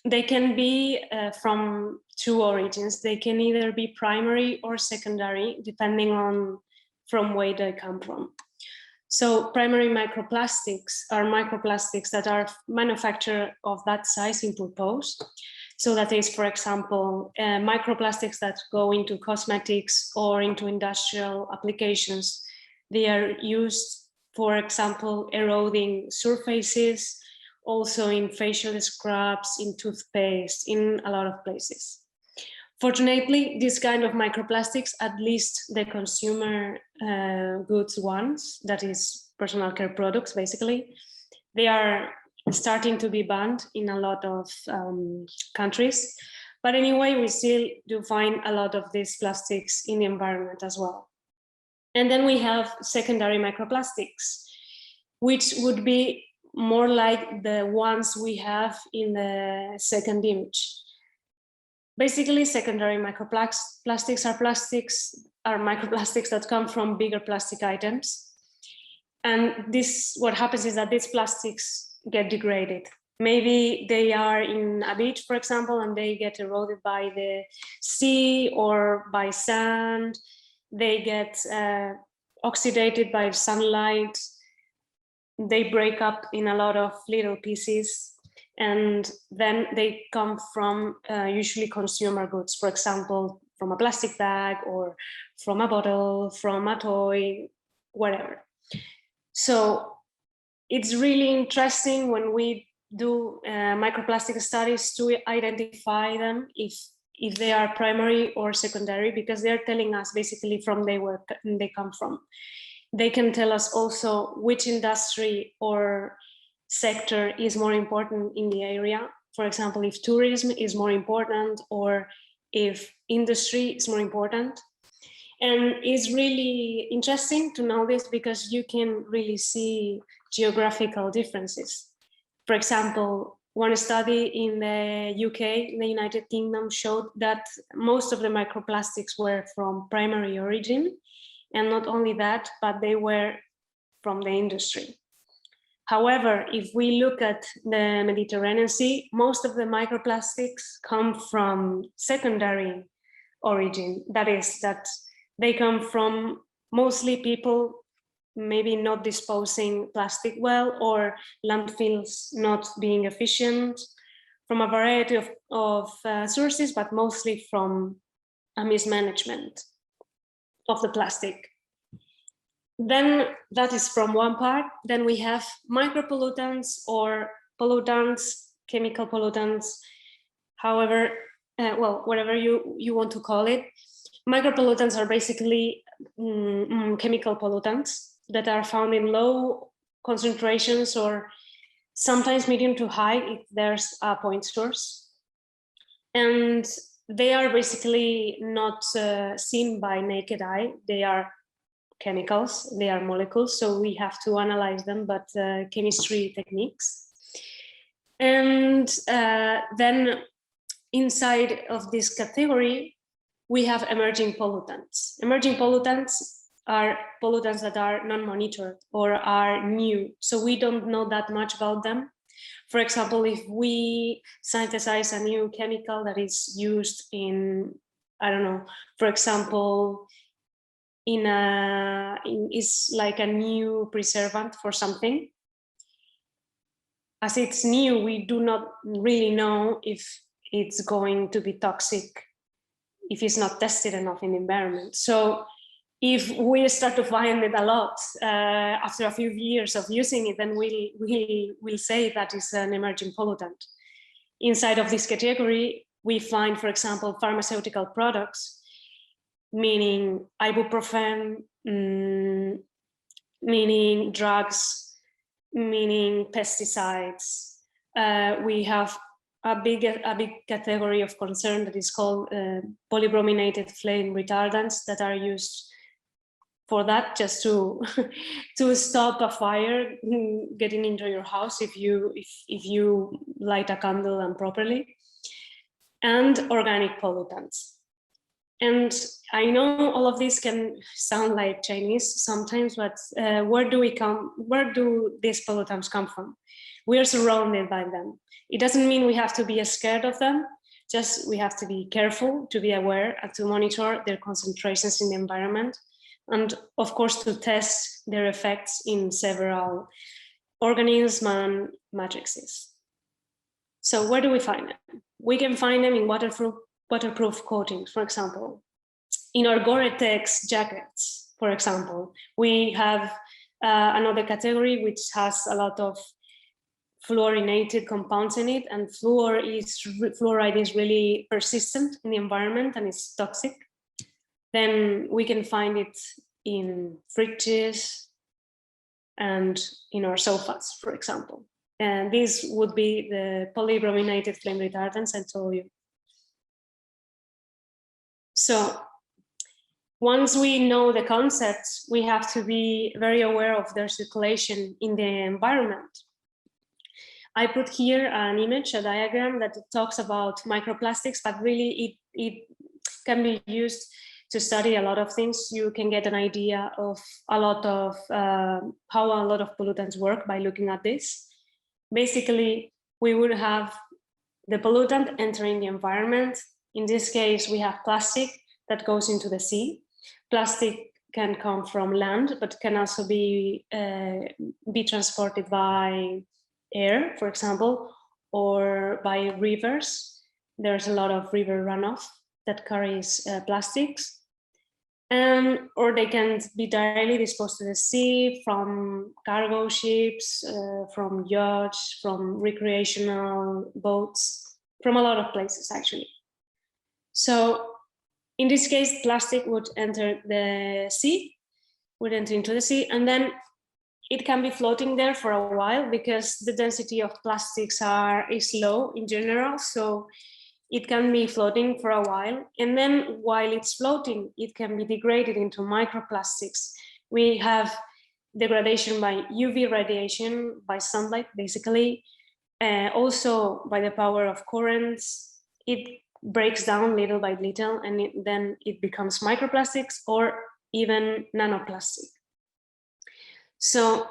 they can be from two origins. They can either be primary or secondary, depending on from where they come from. So primary microplastics are microplastics that are manufactured of that size in purpose. So that is, for example, microplastics that go into cosmetics or into industrial applications. They are used, for example, eroding surfaces, also in facial scrubs, in toothpaste, in a lot of places. Fortunately, this kind of microplastics, at least the consumer goods ones, that is personal care products, basically, they are starting to be banned in a lot of countries. But anyway, we still do find a lot of these plastics in the environment as well. And then we have secondary microplastics, which would be more like the ones we have in the second image. Basically, secondary microplastics are microplastics that come from bigger plastic items. And this, what happens is that these plastics get degraded. Maybe they are in a beach, for example, and they get eroded by the sea or by sand. They get oxidated by sunlight. They break up in a lot of little pieces. And then they come from usually consumer goods, for example, a plastic bag or from a bottle, from a toy, whatever. So it's really interesting when we do microplastic studies to identify them if they are primary or secondary, because they're telling us basically from where they come from. They can tell us also which industry or sector is more important in the area. For example, if tourism is more important or if industry is more important. And it's really interesting to know this because you can really see geographical differences. For example, one study in the UK, in the United Kingdom, showed that most of the microplastics were from primary origin. And not only that, but they were from the industry. However, if we look at the Mediterranean Sea, most of the microplastics come from secondary origin. That is, that they come from mostly people maybe not disposing plastic well, or landfills not being efficient, from a variety of sources, but mostly from a mismanagement of the plastic. Then that is from one part. Then we have micropollutants or pollutants, chemical pollutants, however, well, whatever you want to call it. Micropollutants are basically chemical pollutants that are found in low concentrations or sometimes medium to high if there's a point source. And they are basically not seen by naked eye. They are chemicals, they are molecules, so we have to analyze them, but chemistry techniques. And then inside of this category, we have emerging pollutants. Emerging pollutants are pollutants that are non-monitored or are new, so we don't know that much about them. For example, if we synthesize a new chemical that is used in, I don't know, for example, is like a new preservative for something. As it's new, we do not really know if it's going to be toxic if it's not tested enough in the environment. So if we start to find it a lot after a few years of using it, then we'll say that is an emerging pollutant. Inside of this category, we find, for example, pharmaceutical products, meaning ibuprofen, meaning drugs, meaning pesticides. We have a big category of concern that is called polybrominated flame retardants that are used for that, just to stop a fire getting into your house if you light a candle improperly, and organic pollutants. And I know all of this can sound like Chinese sometimes, but where do these pollutants come from? We are surrounded by them. It doesn't mean we have to be scared of them, just we have to be careful, to be aware, and to monitor their concentrations in the environment, and of course to test their effects in several organisms and matrices. So where do we find them? We can find them in waterproof coatings, for example. In our Gore-Tex jackets, for example, we have another category which has a lot of fluorinated compounds in it, and fluoride is really persistent in the environment and it's toxic. Then we can find it in fridges and in our sofas, for example. And these would be the polybrominated flame retardants I told you. So once we know the concepts, we have to be very aware of their circulation in the environment. I put here an image, a diagram that talks about microplastics, but really it can be used to study a lot of things. You can get an idea of a lot of how a lot of pollutants work by looking at this. Basically, we would have the pollutant entering the environment. In this case, we have plastic that goes into the sea. Plastic can come from land, but can also be transported by air, for example, or by rivers. There's a lot of river runoff that carries plastics. Or they can be directly disposed to the sea from cargo ships, from yachts, from recreational boats, from a lot of places actually. So in this case, plastic would enter the sea, into the sea, and then it can be floating there for a while because the density of plastics is low in general. So it can be floating for a while. And then while it's floating, it can be degraded into microplastics. We have degradation by UV radiation, by sunlight, basically. Also by the power of currents. It breaks down little by little, and then it becomes microplastics or even nanoplastic. So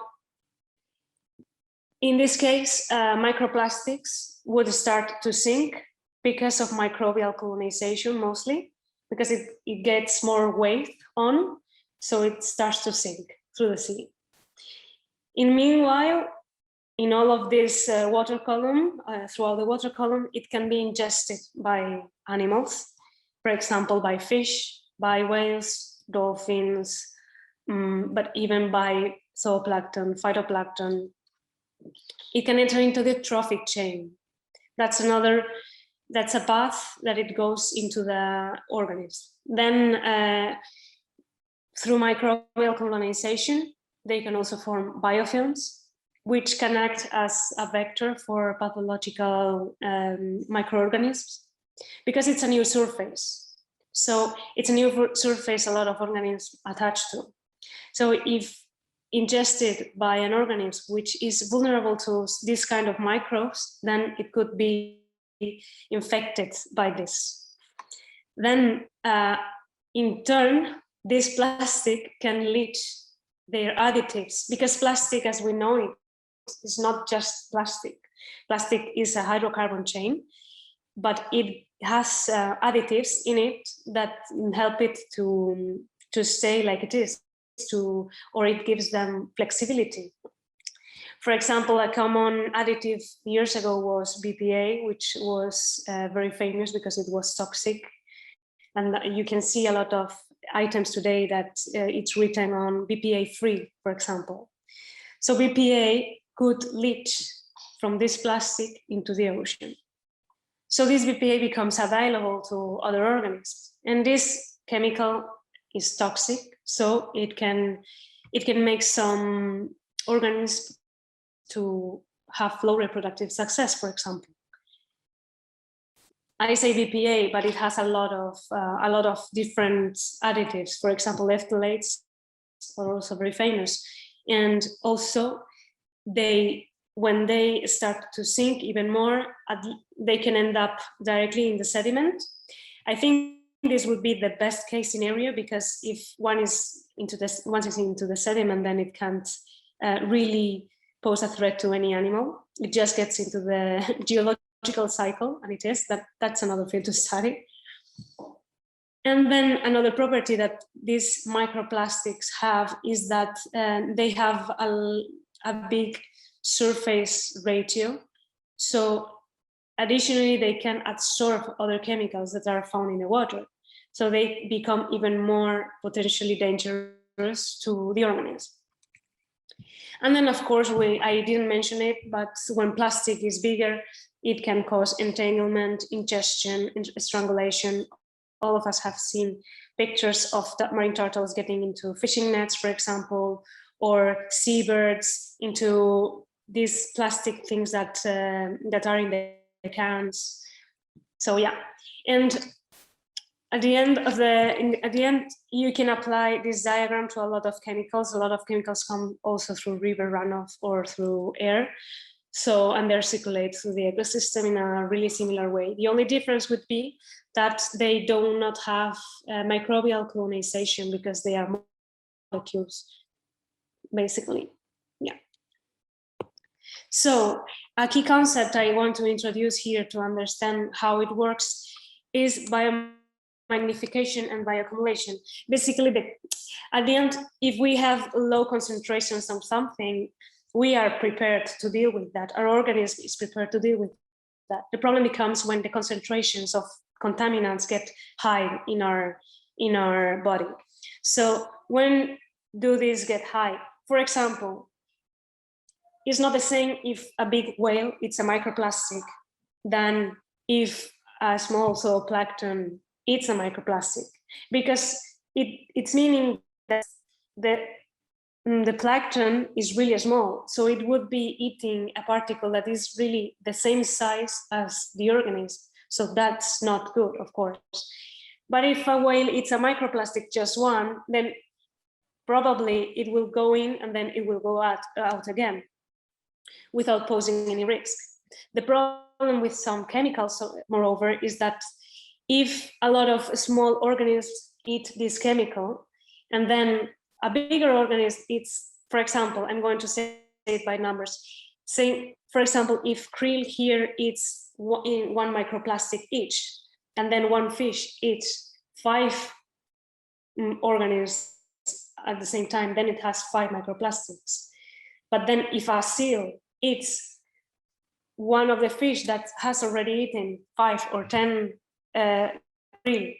in this case, microplastics would start to sink because of microbial colonization mostly, because it gets more weight on, so it starts to sink through the sea. Meanwhile, in all of this water column, throughout the water column, it can be ingested by animals, for example, by fish, by whales, dolphins, but even by zooplankton, phytoplankton. It can enter into the trophic chain. That's a path that it goes into the organism. Then through microbial colonization, they can also form biofilms, which can act as a vector for pathological microorganisms, because it's a new surface. So it's a new surface a lot of organisms attached to. So if ingested by an organism which is vulnerable to this kind of microbes, then it could be infected by this. Then in turn, this plastic can leach their additives, because plastic, as we know it, is not just plastic. Plastic is a hydrocarbon chain, but it has additives in it that help it to stay like it is, or it gives them flexibility. For example, a common additive years ago was BPA, which was very famous because it was toxic. And you can see a lot of items today that it's written on BPA free, for example. So BPA could leach from this plastic into the ocean. So this BPA becomes available to other organisms. And this chemical is toxic, so it can make some organisms to have low reproductive success, for example. I say BPA, but it has a lot of different additives. For example, phthalates are also very famous, and also when they start to sink even more, they can end up directly in the sediment. I think this would be the best case scenario, because if once it's into the sediment, then it can't really pose a threat to any animal. It just gets into the geological cycle, and that's another field to study. And then another property that these microplastics have is that they have a big surface ratio. So additionally, they can absorb other chemicals that are found in the water. So they become even more potentially dangerous to the organism. And then, of course, I didn't mention it, but when plastic is bigger, it can cause entanglement, ingestion, strangulation. All of us have seen pictures of marine turtles getting into fishing nets, for example, or seabirds into these plastic things that are in the cans. So yeah, and at the end, you can apply this diagram to a lot of chemicals. A lot of chemicals come also through river runoff or through air. So, and they circulate through the ecosystem in a really similar way. The only difference would be that they do not have microbial colonization, because they are molecules, basically. Yeah. So a key concept I want to introduce here to understand how it works is biomagnification and bioaccumulation. Basically, at the end, if we have low concentrations of something, we are prepared to deal with that. Our organism is prepared to deal with that. The problem becomes when the concentrations of contaminants get high in our body. So when do these get high? For example, it's not the same if a big whale it's a microplastic than if a small zooplankton eats a microplastic, because it's meaning that the plankton is really small, so it would be eating a particle that is really the same size as the organism. So that's not good, of course. But if a whale eats a microplastic, just one, then probably it will go in and then it will go out again without posing any risk. The problem with some chemicals, moreover, is that if a lot of small organisms eat this chemical, and then a bigger organism eats, for example, I'm going to say it by numbers. Say, for example, if krill here eats one microplastic each, and then one fish eats 5 organisms at the same time, then it has 5 microplastics. But then if a seal eats one of the fish that has already eaten 5 or 10 krill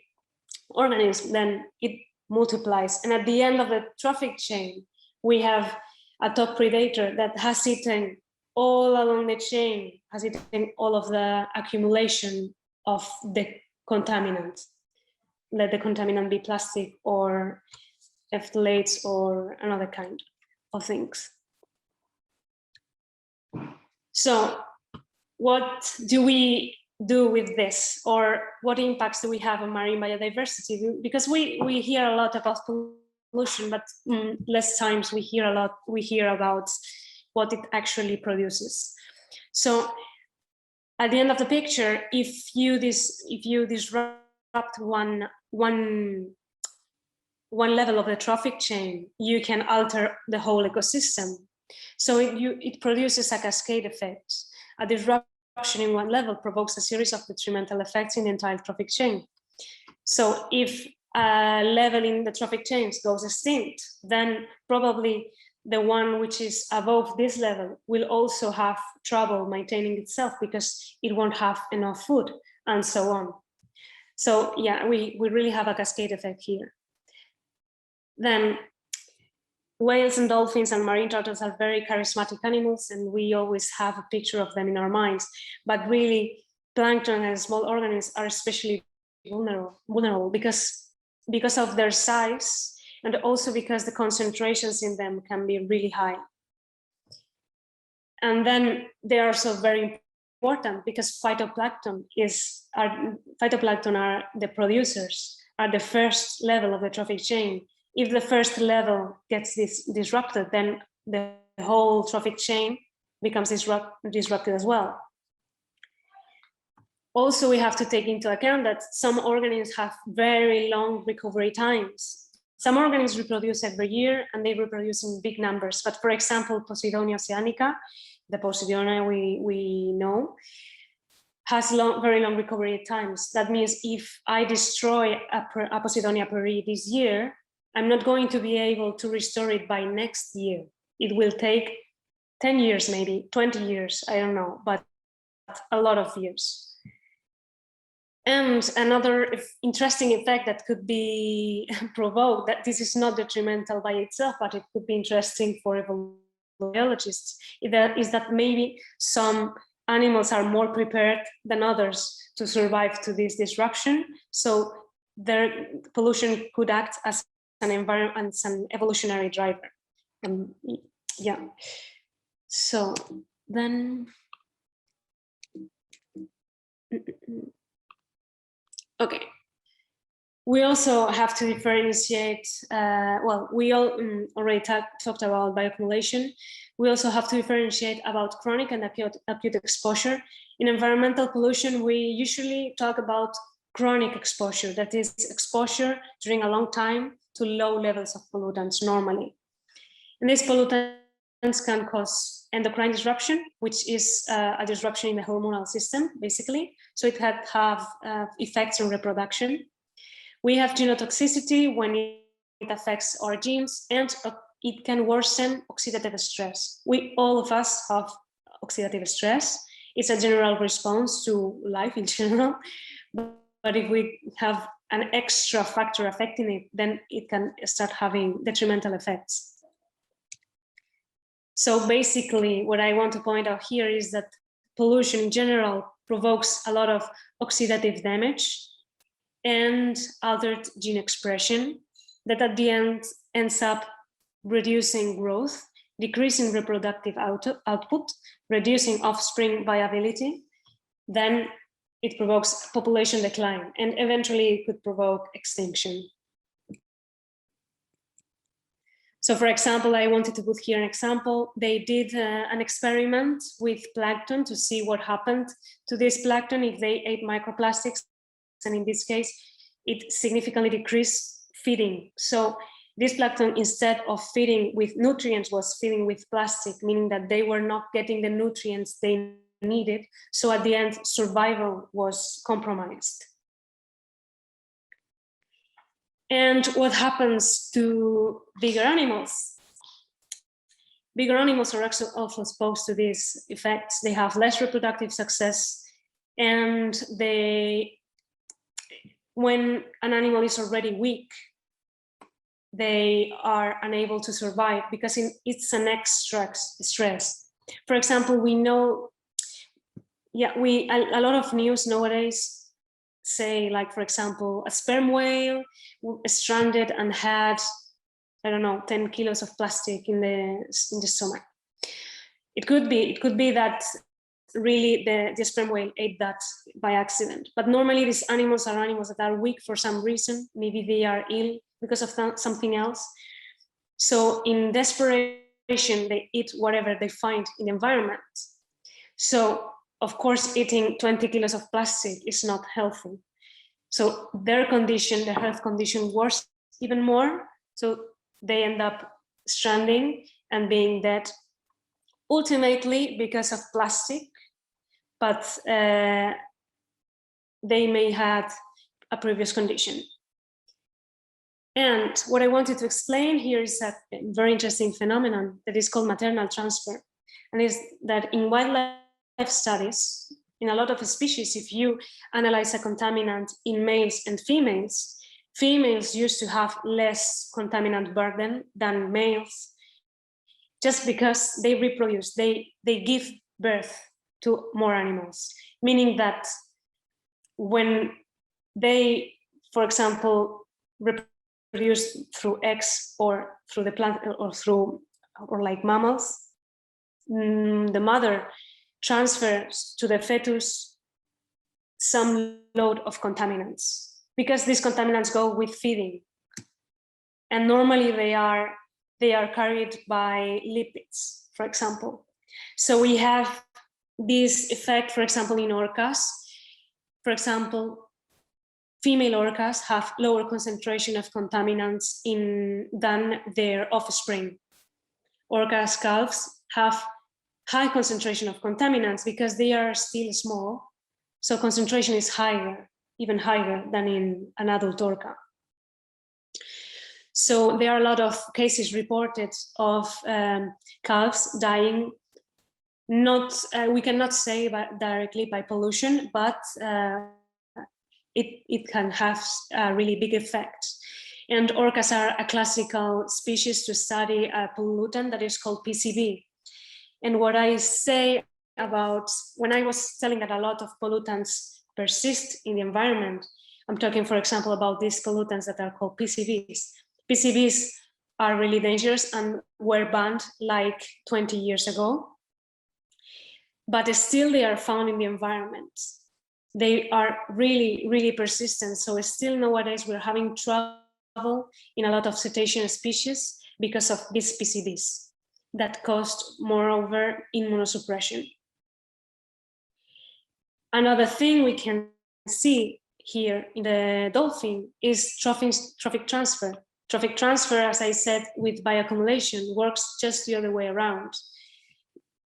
organisms, then it multiplies. And at the end of the trophic chain, we have a top predator that has eaten all along the chain, has eaten all of the accumulation of the contaminant. Let the contaminant be plastic or phthalates or another kind of things. So what do we do with this, or what impacts do we have on marine biodiversity? Because we hear a lot about pollution, but less times we hear about what it actually produces. So at the end of the picture, if you disrupt one level of the trophic chain, you can alter the whole ecosystem. So it produces a cascade effect. A disruption in one level provokes a series of detrimental effects in the entire trophic chain. So if a level in the trophic chains goes extinct, then probably the one which is above this level will also have trouble maintaining itself because it won't have enough food, and so on. So yeah, we really have a cascade effect here. Then whales and dolphins and marine turtles are very charismatic animals, and we always have a picture of them in our minds. But really, plankton and small organisms are especially vulnerable because of their size, and also because the concentrations in them can be really high. And then they are also very important because phytoplankton are the producers, are the first level of the trophic chain. If the first level gets disrupted, then the whole trophic chain becomes disrupted as well. Also, we have to take into account that some organisms have very long recovery times. Some organisms reproduce every year and they reproduce in big numbers. But for example, Posidonia oceanica, the Posidonia we know, has very long recovery times. That means if I destroy a Posidonia peri this year, I'm not going to be able to restore it by next year. It will take 10 years, maybe 20 years, I don't know, but a lot of years. And another interesting effect that could be provoked, that this is not detrimental by itself, but it could be interesting for biologists, is that maybe some animals are more prepared than others to survive to this disruption. So their pollution could act as an environment, an evolutionary driver. Yeah. So then, okay. We also have to differentiate. Well, we all already talked about bioaccumulation. We also have to differentiate about chronic and acute exposure. In environmental pollution, we usually talk about chronic exposure, that is exposure during a long time to low levels of pollutants normally. And these pollutants can cause endocrine disruption, which is a disruption in the hormonal system, basically. So it can have effects on reproduction. We have genotoxicity when it affects our genes, and it can worsen oxidative stress. All of us have oxidative stress. It's a general response to life in general. but if we have an extra factor affecting it, then it can start having detrimental effects. So basically, what I want to point out here is that pollution in general provokes a lot of oxidative damage and altered gene expression that at the end ends up reducing growth, decreasing reproductive output, reducing offspring viability. Then it provokes population decline, and eventually it could provoke extinction. So for example, I wanted to put here an example. They did an experiment with plankton to see what happened to this plankton if they ate microplastics. And in this case, it significantly decreased feeding. So this plankton, instead of feeding with nutrients, was feeding with plastic, meaning that they were not getting the nutrients they needed. So at the end, survival was compromised. And what happens to bigger animals? Bigger animals are also exposed to these effects. They have less reproductive success, and when an animal is already weak, they are unable to survive because it's an extra stress. For example, we know, a lot of news nowadays say, like, for example, a sperm whale stranded and had, I don't know, 10 kilos of plastic in the stomach. It could be that really the sperm whale ate that by accident. But normally these animals are animals that are weak for some reason. Maybe they are ill because of something else. So in desperation, they eat whatever they find in the environment. So of course, eating 20 kilos of plastic is not healthy. So their health condition worsens even more. So they end up stranding and being dead, ultimately because of plastic, but they may have a previous condition. And what I wanted to explain here is a very interesting phenomenon that is called maternal transfer. And is that in wildlife studies, in a lot of species, if you analyze a contaminant in males and females, females used to have less contaminant burden than males, just because they reproduce, they give birth to more animals, meaning that when they, for example, reproduce through eggs or through the plant or like mammals, the mother transfers to the fetus some load of contaminants, because these contaminants go with feeding, and normally they are carried by lipids, for example. So we have this effect, for example, in orcas. For example, female orcas have lower concentration of contaminants than their offspring. Orcas calves have high concentration of contaminants because they are still small. So concentration is higher, even higher than in an adult orca. So there are a lot of cases reported of calves dying, we cannot say directly by pollution, but it can have a really big effect. And orcas are a classical species to study a pollutant that is called PCB. And what I say about, when I was telling that a lot of pollutants persist in the environment, I'm talking, for example, about these pollutants that are called PCBs. PCBs are really dangerous and were banned like 20 years ago, but still they are found in the environment. They are really, really persistent. So still nowadays we're having trouble in a lot of cetacean species because of these PCBs that caused, moreover, immunosuppression. Another thing we can see here in the dolphin is trophic transfer. Trophic transfer, as I said, with bioaccumulation works just the other way around.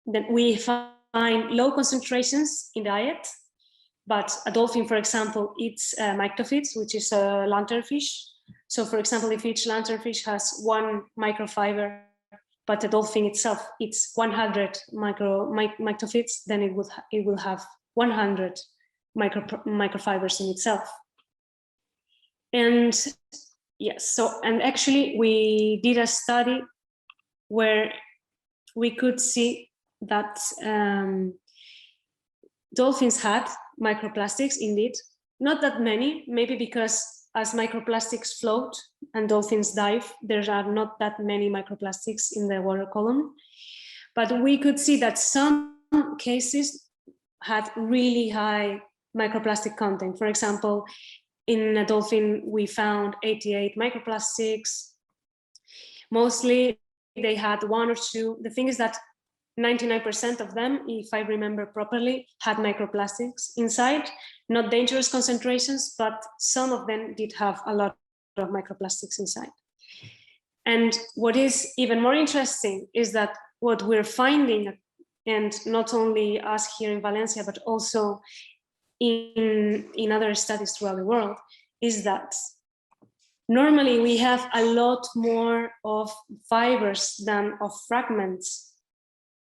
Then we find low concentrations in diet, but a dolphin, for example, eats microphytes, which is a lanternfish. So for example, if each lanternfish has 1 microfiber, but the dolphin itself eats 100 microphytes, then it will have 100 microfibers in itself. And yes, so, and actually we did a study where we could see that dolphins had microplastics indeed, not that many, maybe because as microplastics float and dolphins dive, there are not that many microplastics in the water column. But we could see that some cases had really high microplastic content. For example, in a dolphin, we found 88 microplastics. Mostly they had one or two. The thing is that 99% of them, if I remember properly, had microplastics inside, not dangerous concentrations, but some of them did have a lot of microplastics inside. And what is even more interesting is that what we're finding, and not only us here in Valencia, but also in other studies throughout the world, is that normally we have a lot more of fibers than of fragments,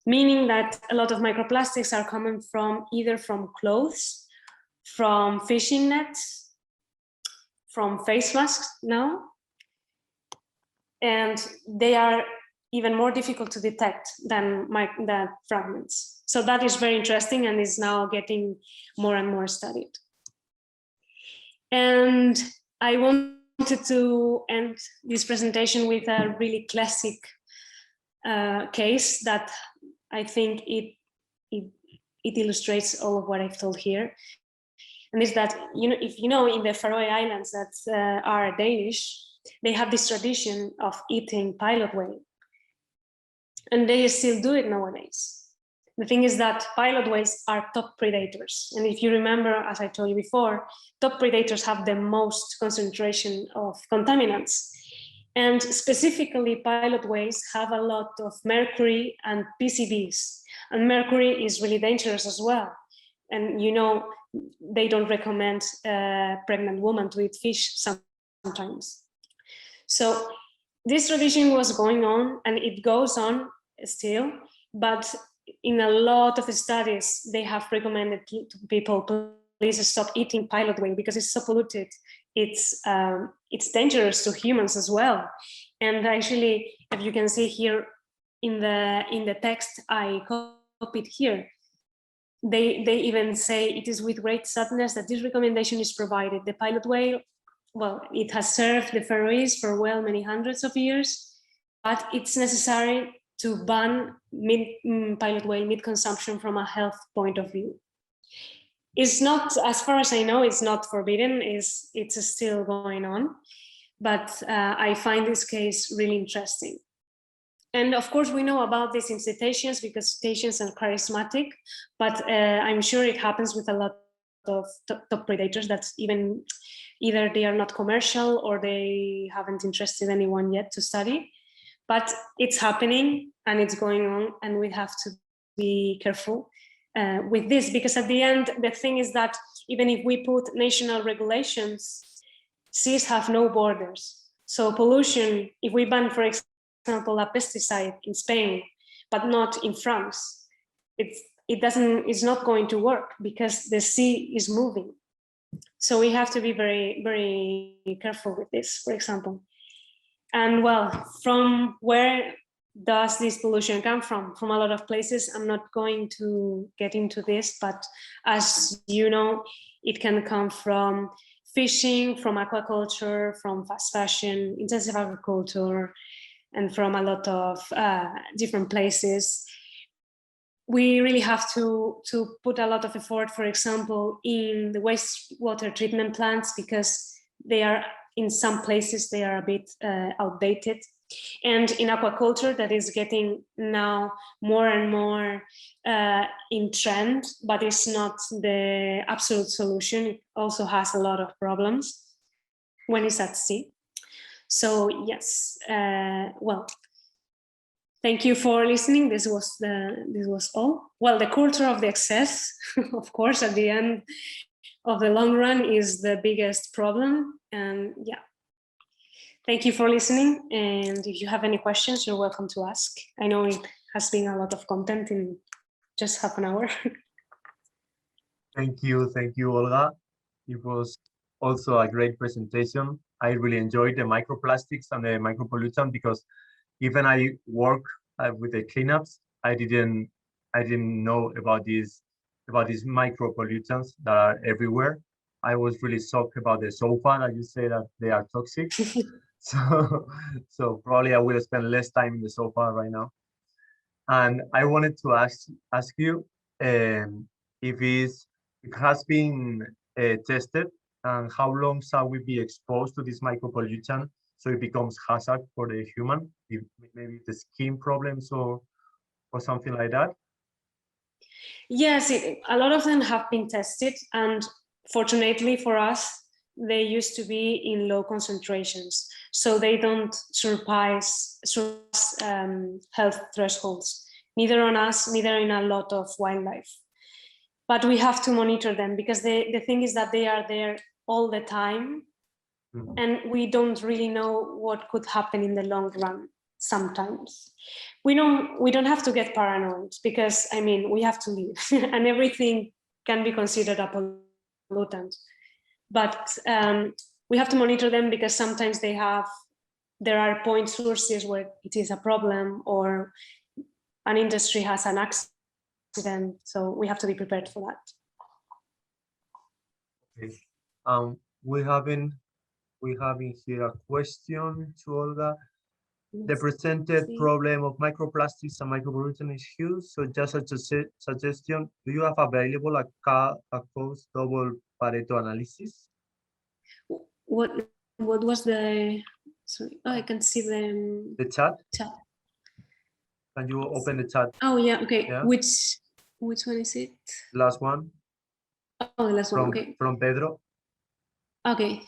meaning that a lot of microplastics are coming from either from clothes, from fishing nets, from face masks now, and they are even more difficult to detect than fragments. So that is very interesting and is now getting more and more studied. And I wanted to end this presentation with a really classic case that I think it illustrates all of what I've told here. And is that, if you know, in the Faroe Islands that are Danish, they have this tradition of eating pilot whale. And they still do it nowadays. The thing is that pilot whales are top predators. And if you remember, as I told you before, top predators have the most concentration of contaminants. And specifically, pilot whales have a lot of mercury and PCBs. And mercury is really dangerous as well. And they don't recommend pregnant women to eat fish sometimes. So this tradition was going on, and it goes on still, but in a lot of studies, they have recommended to people, please stop eating pilot whale because it's so polluted. It's dangerous to humans as well. And actually, if you can see here in the text I copied here, they even say it is with great sadness that this recommendation is provided. The pilot whale, well, it has served the Faroese for many hundreds of years, but it's necessary to ban pilot whale meat consumption from a health point of view. It's not, as far as I know, it's not forbidden, it's still going on, but I find this case really interesting. And of course, we know about this in cetaceans because cetaceans are charismatic, but I'm sure it happens with a lot of top predators that either they are not commercial or they haven't interested anyone yet to study. But it's happening and it's going on, and we have to be careful with this, because at the end, the thing is that even if we put national regulations, seas have no borders. So pollution, if we ban, for example, a pesticide in Spain, but not in France, it's not going to work because the sea is moving. So we have to be very, very careful with this, for example. And well, from where does this pollution come from? From a lot of places. I'm not going to get into this, but as you know, it can come from fishing, from aquaculture, from fast fashion, intensive agriculture, and from a lot of different places. We really have to put a lot of effort, for example, in the wastewater treatment plants, because they are, in some places, they are a bit outdated. And in aquaculture, that is getting now more and more in trend, but it's not the absolute solution. It also has a lot of problems when it's at sea. So yes, well, thank you for listening. This was all. Well, the culture of the excess, of course, at the end of the long run is the biggest problem. And yeah, thank you for listening. And if you have any questions, you're welcome to ask. I know it has been a lot of content in just half an hour. Thank you, Olga. It was also a great presentation. I really enjoyed the microplastics and the micropollutant because even I work with the cleanups, I didn't know about these micropollutants that are everywhere. I was really shocked about the sofa that you say that they are toxic. So probably I will spend less time in the sofa right now. And I wanted to ask you if it has been tested, and how long shall we be exposed to this micropollutant so it becomes hazard for the human, if maybe the skin problems or something like that? Yes, a lot of them have been tested, and fortunately for us, they used to be in low concentrations, so they don't surpass health thresholds, neither on us, neither in a lot of wildlife. But we have to monitor them because the thing is that they are there all the time, and we don't really know what could happen in the long run. Sometimes we don't have to get paranoid because I mean we have to live and everything can be considered a pollutant, but we have to monitor them because sometimes there are point sources where it is a problem or an industry has an accident, so we have to be prepared for that. Okay. We having here a question to Olga. The presented problem of microplastics and micropollutants is huge. So just a suggestion, do you have available a cost double Pareto analysis? What was the, sorry, oh, I can see The chat? chat. Can you open the chat? Oh yeah, okay. Yeah. Which one is it? Last one. Oh, the last one, okay. From Pedro. Okay.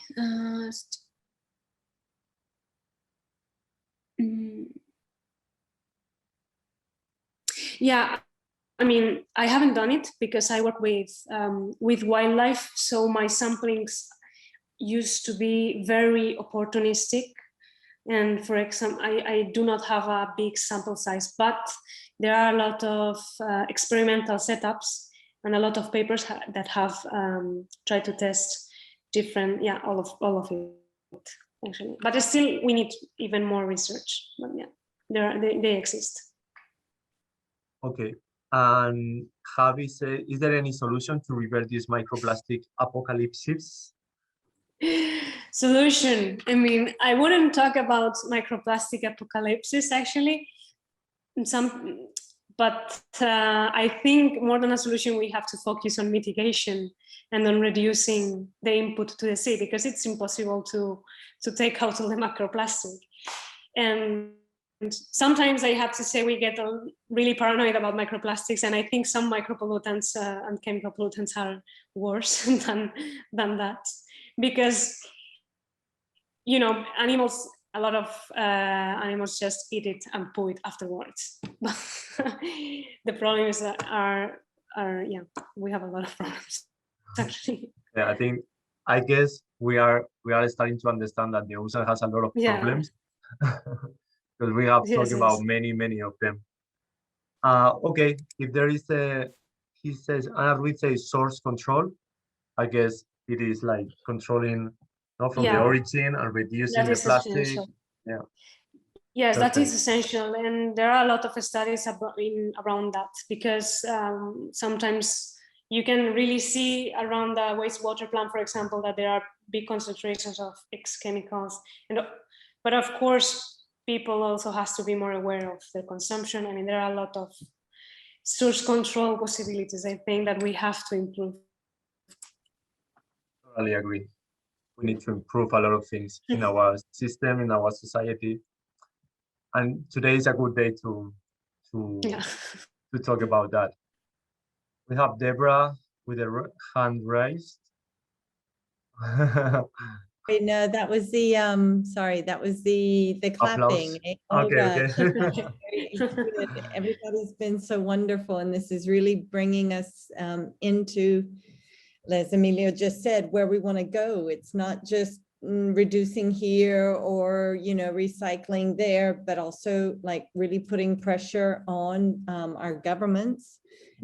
Yeah, I mean, I haven't done it because I work with wildlife, so my samplings used to be very opportunistic. And for example, I do not have a big sample size, but there are a lot of experimental setups and a lot of papers that have tried to test different, yeah, all of it actually. But still, we need even more research. But yeah, they exist. Okay. And Javi said, is there any solution to revert this microplastic apocalypse? Solution. I mean, I wouldn't talk about microplastic apocalypse actually. But I think more than a solution, we have to focus on mitigation and on reducing the input to the sea because it's impossible to take out all the microplastic. And sometimes I have to say we get really paranoid about microplastics, and I think some micropollutants and chemical pollutants are worse than that, because you know a lot of animals just eat it and poo it afterwards. The problems are yeah, we have a lot of problems actually. Yeah, I guess we are starting to understand that the ocean has a lot of problems. Because we have talked about many of them. Okay, if there is he says, I would say source control. I guess it is like controlling from the origin and reducing the plastic. Essential. Yeah. Yes, that is essential, and there are a lot of studies around that because sometimes you can really see around the wastewater plant, for example, that there are big concentrations of X chemicals, but of course, people also has to be more aware of their consumption. I mean, there are a lot of source control possibilities, I think, that we have to improve. Totally agree. We need to improve a lot of things in our system, in our society. And today is a good day to talk about that. We have Deborah with a hand raised. No, that was the sorry, that was the clapping. Okay. Everybody's been so wonderful, and this is really bringing us into, as Emilio just said, where we want to go. It's not just reducing here or recycling there, but also like really putting pressure on our governments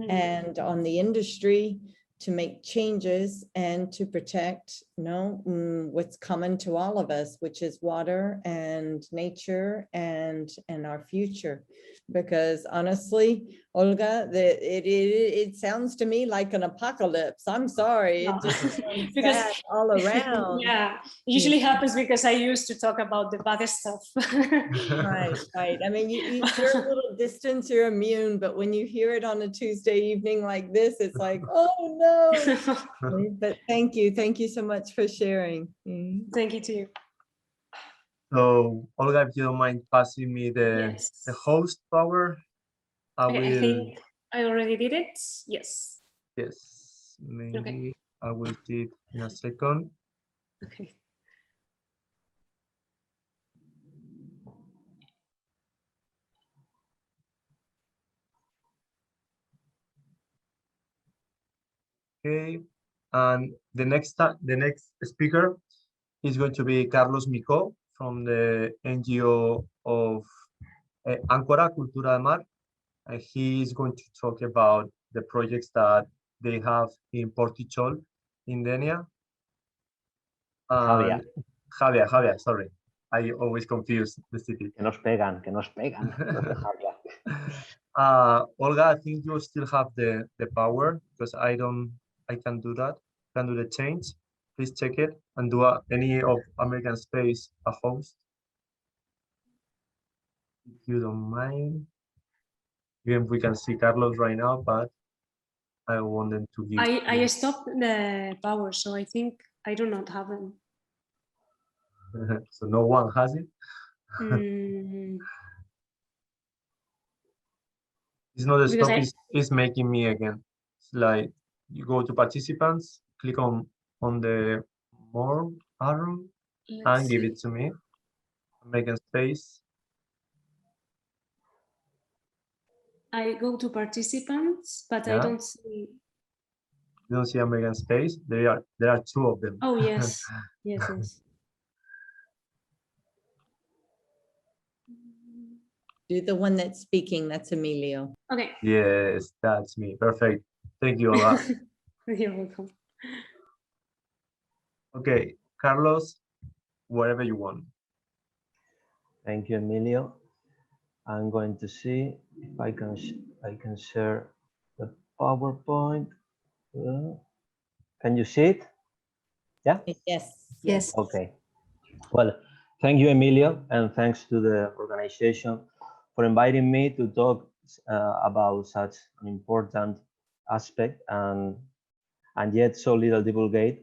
and on the industry to make changes and to protect, what's common to all of us, which is water and nature and our future. Because honestly, Olga, it sounds to me like an apocalypse. I'm sorry, it just sounds because sad all around. yeah, it usually happens because I used to talk about the bad stuff. Right. I mean, you're a little distance, you're immune, but when you hear it on a Tuesday evening like this, it's like, oh no. But thank you so much for sharing. Thank you to you. So Olga, if you don't mind passing me the host power, I think I already did it. Yes. Yes, maybe Okay. I will do it in a second. Okay. Okay, and the next speaker is going to be Carlos Micó from the NGO of Áncora Cultura del Mar. And he is going to talk about the projects that they have in Portichol, in Denia. Javier, sorry. I always confuse the city. que nos pegan. Javier. Olga, I think you still have the power because I can do that. Can do the change. Please check it and do any of American Space a host. If you don't mind. Again, we can see Carlos right now, but I want them to give. I stopped the power, so I think I do not have them. So no one has it. It's not a stop. It's making me again. It's like you go to participants, click on the more arrow, and give it to me. American Space. I go to participants, but I don't see. You don't see American Space? There are two of them. Oh yes, yes. Do the one that's speaking, that's Emilio. Okay. Yes, that's me. Perfect. Thank you, Olga. You're welcome. Okay, Carlos, wherever you want. Thank you, Emilio. I'm going to see if I can share the PowerPoint. Can you see it? Yeah? Yes. Okay. Well, thank you, Emilio, and thanks to the organization for inviting me to talk about such an important aspect and yet so little divulgated,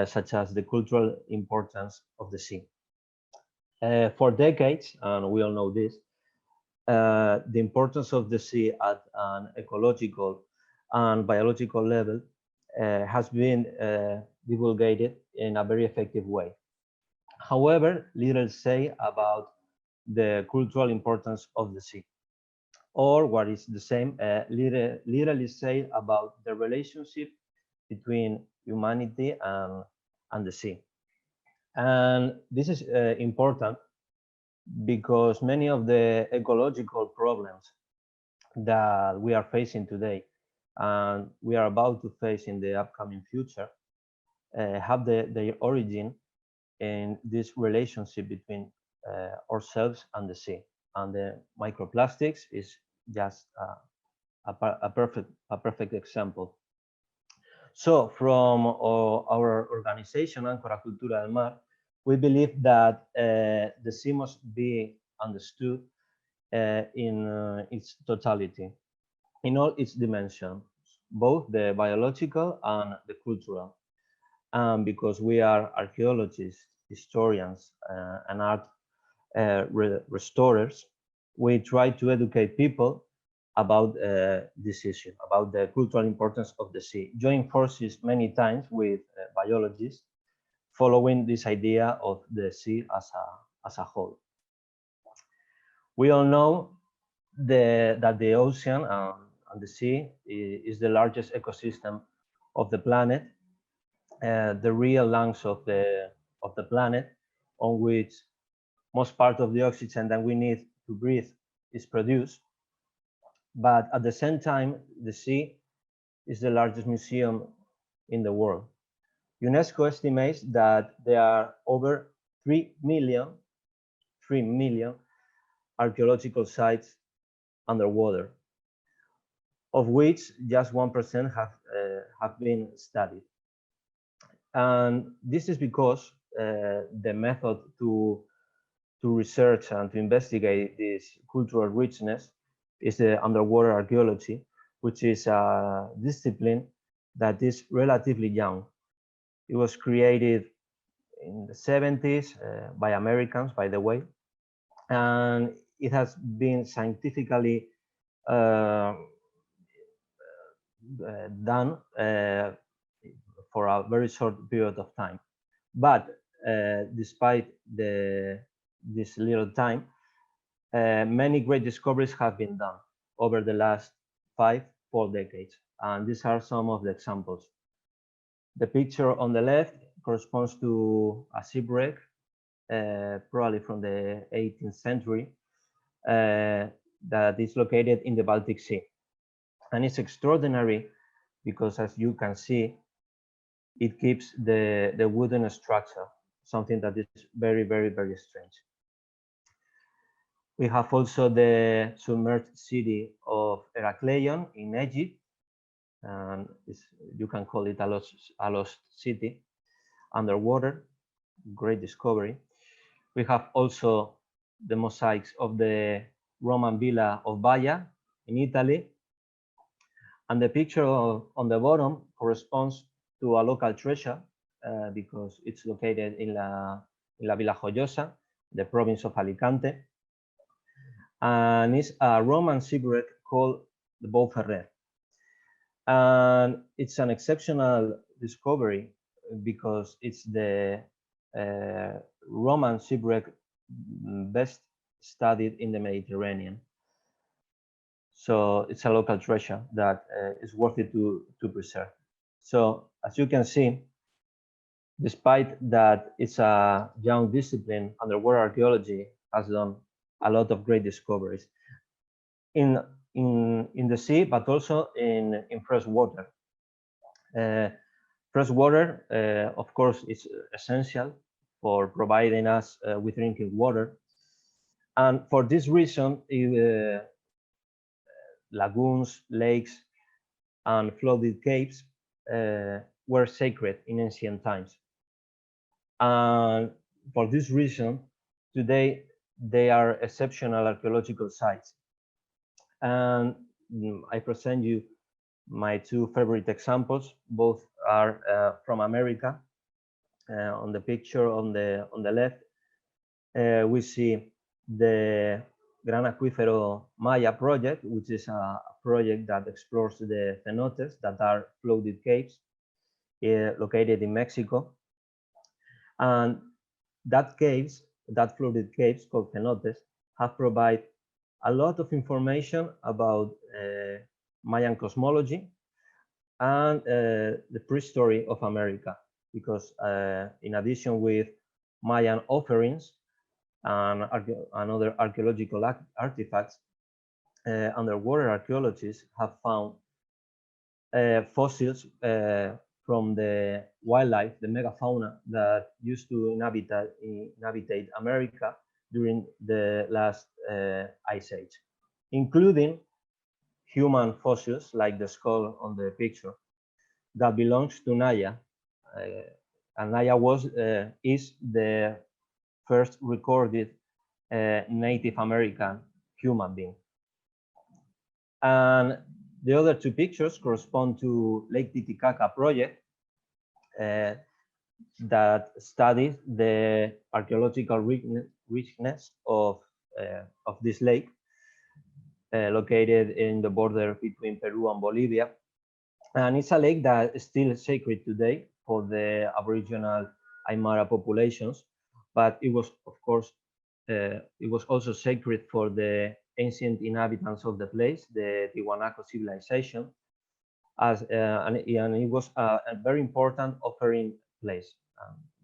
such as the cultural importance of the sea. For decades, and we all know this, the importance of the sea at an ecological and biological level has been divulgated in a very effective way. However, little say about the cultural importance of the sea, or what is the same, little is said about the relationship between humanity and the sea. And this is important because many of the ecological problems that we are facing today and we are about to face in the upcoming future have their origin in this relationship between ourselves and the sea. And the microplastics is just a perfect example. So from our organization, Áncora Cultura del Mar, we believe that the sea must be understood in its totality, in all its dimensions, both the biological and the cultural. Because we are archaeologists, historians, and art restorers, we try to educate people about this issue, about the cultural importance of the sea, join forces many times with biologists, following this idea of the sea as a whole. We all know that the ocean and the sea is the largest ecosystem of the planet, the real lungs of the planet, on which most part of the oxygen that we need to breathe is produced. But at the same time, the sea is the largest museum in the world. UNESCO estimates that there are over 3 million archaeological sites underwater, of which just 1% have been studied. And this is because the method to research and to investigate this cultural richness is the underwater archaeology, which is a discipline that is relatively young. It was created in the 70s by Americans, by the way, and it has been scientifically done for a very short period of time. But despite this little time, many great discoveries have been done over the last 4 decades. And these are some of the examples. The picture on the left corresponds to a shipwreck, probably from the 18th century, that is located in the Baltic Sea. And it's extraordinary because, as you can see, it keeps the wooden structure, something that is very, very, very strange. We have also the submerged city of Herakleion in Egypt, and you can call it a lost city underwater. Great discovery. We have also the mosaics of the Roman villa of Baja in Italy. And the picture on the bottom corresponds to a local treasure because it's located in La Villa Joyosa, the province of Alicante. And it's a Roman shipwreck called the Bow Ferrer. And it's an exceptional discovery because it's the Roman shipwreck best studied in the Mediterranean. So it's a local treasure that is worth it to preserve. So as you can see, despite that it's a young discipline, underwater archaeology has done a lot of great discoveries in the sea, but also in fresh water. Fresh water, of course, is essential for providing us with drinking water. And for this reason, lagoons, lakes, and flooded caves were sacred in ancient times. And for this reason, today they are exceptional archaeological sites. And I present you my two favorite examples. Both are from America. On the picture on the left, we see the Gran Aquifero Maya project, which is a project that explores the cenotes that are flooded caves located in Mexico. And that flooded caves called cenotes have provided a lot of information about Mayan cosmology and the prehistory of America, because in addition with Mayan offerings and other archaeological artifacts, underwater archaeologists have found fossils from the wildlife, the megafauna that used to inhabit America during the last ice age, including human fossils like the skull on the picture that belongs to Naya. And Naya is the first recorded Native American human being. And the other two pictures correspond to Lake Titicaca project that studies the archaeological richness of this lake located in the border between Peru and Bolivia. And it's a lake that is still sacred today for the Aboriginal Aymara populations, but it was, of course, it was also sacred for the ancient inhabitants of the place, the Tiwanaku civilization, and it was a very important offering place.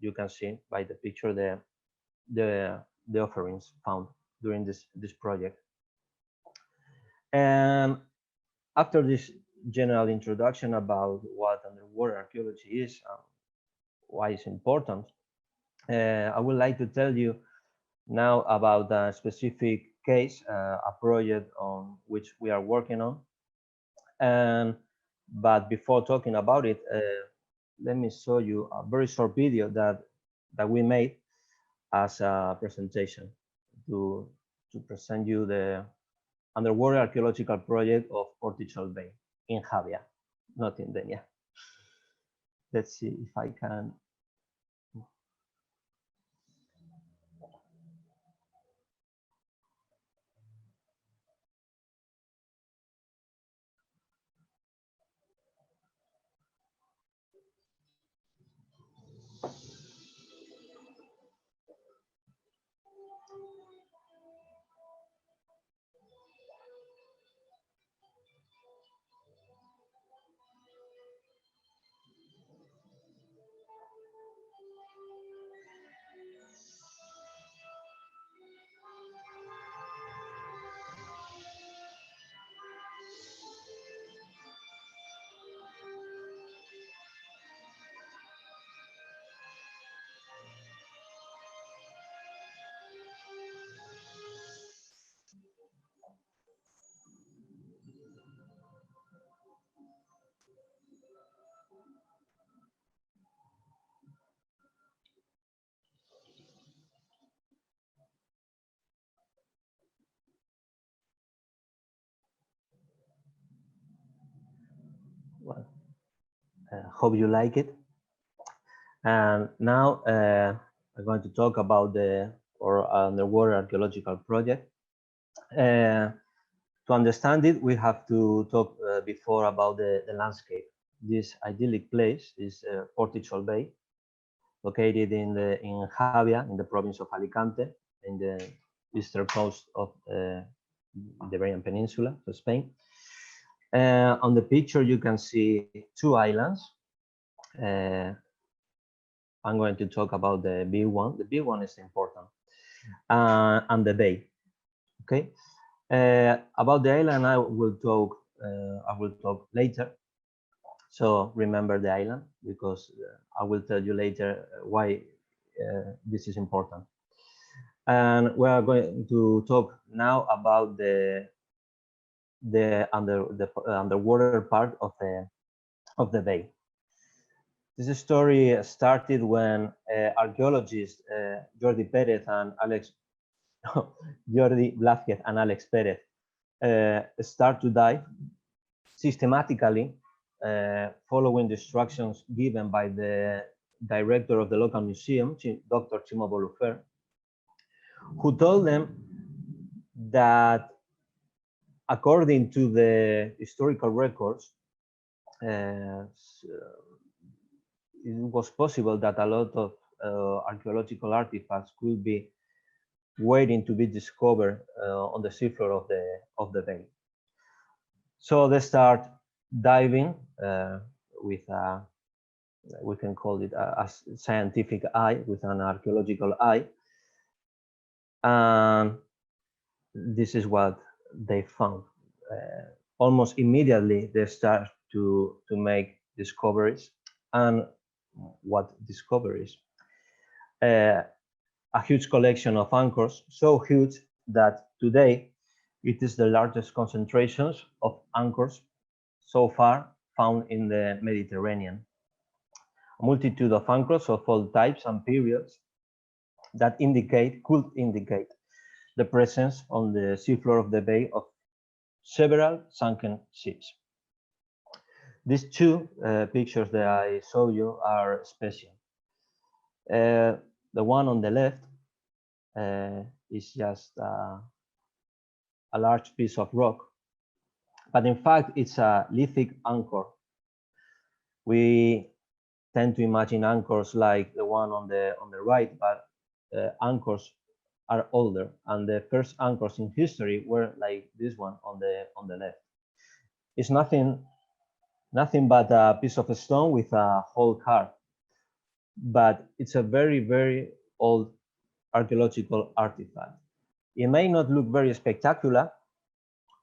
You can see by the picture the offerings found during this project. And after this general introduction about what underwater archaeology is, why it's important, I would like to tell you now about a specific case, a project on which we are working on. But before talking about it, let me show you a very short video that we made as a presentation to present you the underwater archaeological project of Portichol Bay in Javia, not in Denia. Let's see if I can. Well, hope you like it. And now I'm going to talk about the underwater archaeological project. To understand it, we have to talk before about the landscape. This idyllic place is Portichol Bay, located in Javia, in the province of Alicante, in the eastern coast of the Iberian Peninsula, so Spain. On the picture, you can see two islands. I'm going to talk about the big one. The big one is important, and the bay. Okay. About the island, I will talk later. So remember the island, because I will tell you later why this is important. And we are going to talk now about the underwater part of the bay. This story started when archaeologists Jordi Pérez and Jordi Blázquez and Alex Pérez start to dive systematically, following the instructions given by the director of the local museum, Dr. Chimo Bolufer, who told them that according to the historical records, it was possible that a lot of archaeological artifacts could be waiting to be discovered on the seafloor of the bay. So they start diving with we can call it a scientific eye, with an archaeological eye, and this is what they found. Almost immediately they start to make discoveries. And what discoveries? A huge collection of anchors, so huge that today it is the largest concentrations of anchors so far found in the Mediterranean. A multitude of anchors of all types and periods that could indicate the presence on the seafloor of the bay of several sunken ships. These two pictures that I show you are special. The one on the left is just a large piece of rock, but in fact it's a lithic anchor. We tend to imagine anchors like the one on the right, but anchors are older, and the first anchors in history were like this one on the left. It's nothing but a piece of stone with a hole carved, but it's a very, very old archaeological artifact. It may not look very spectacular,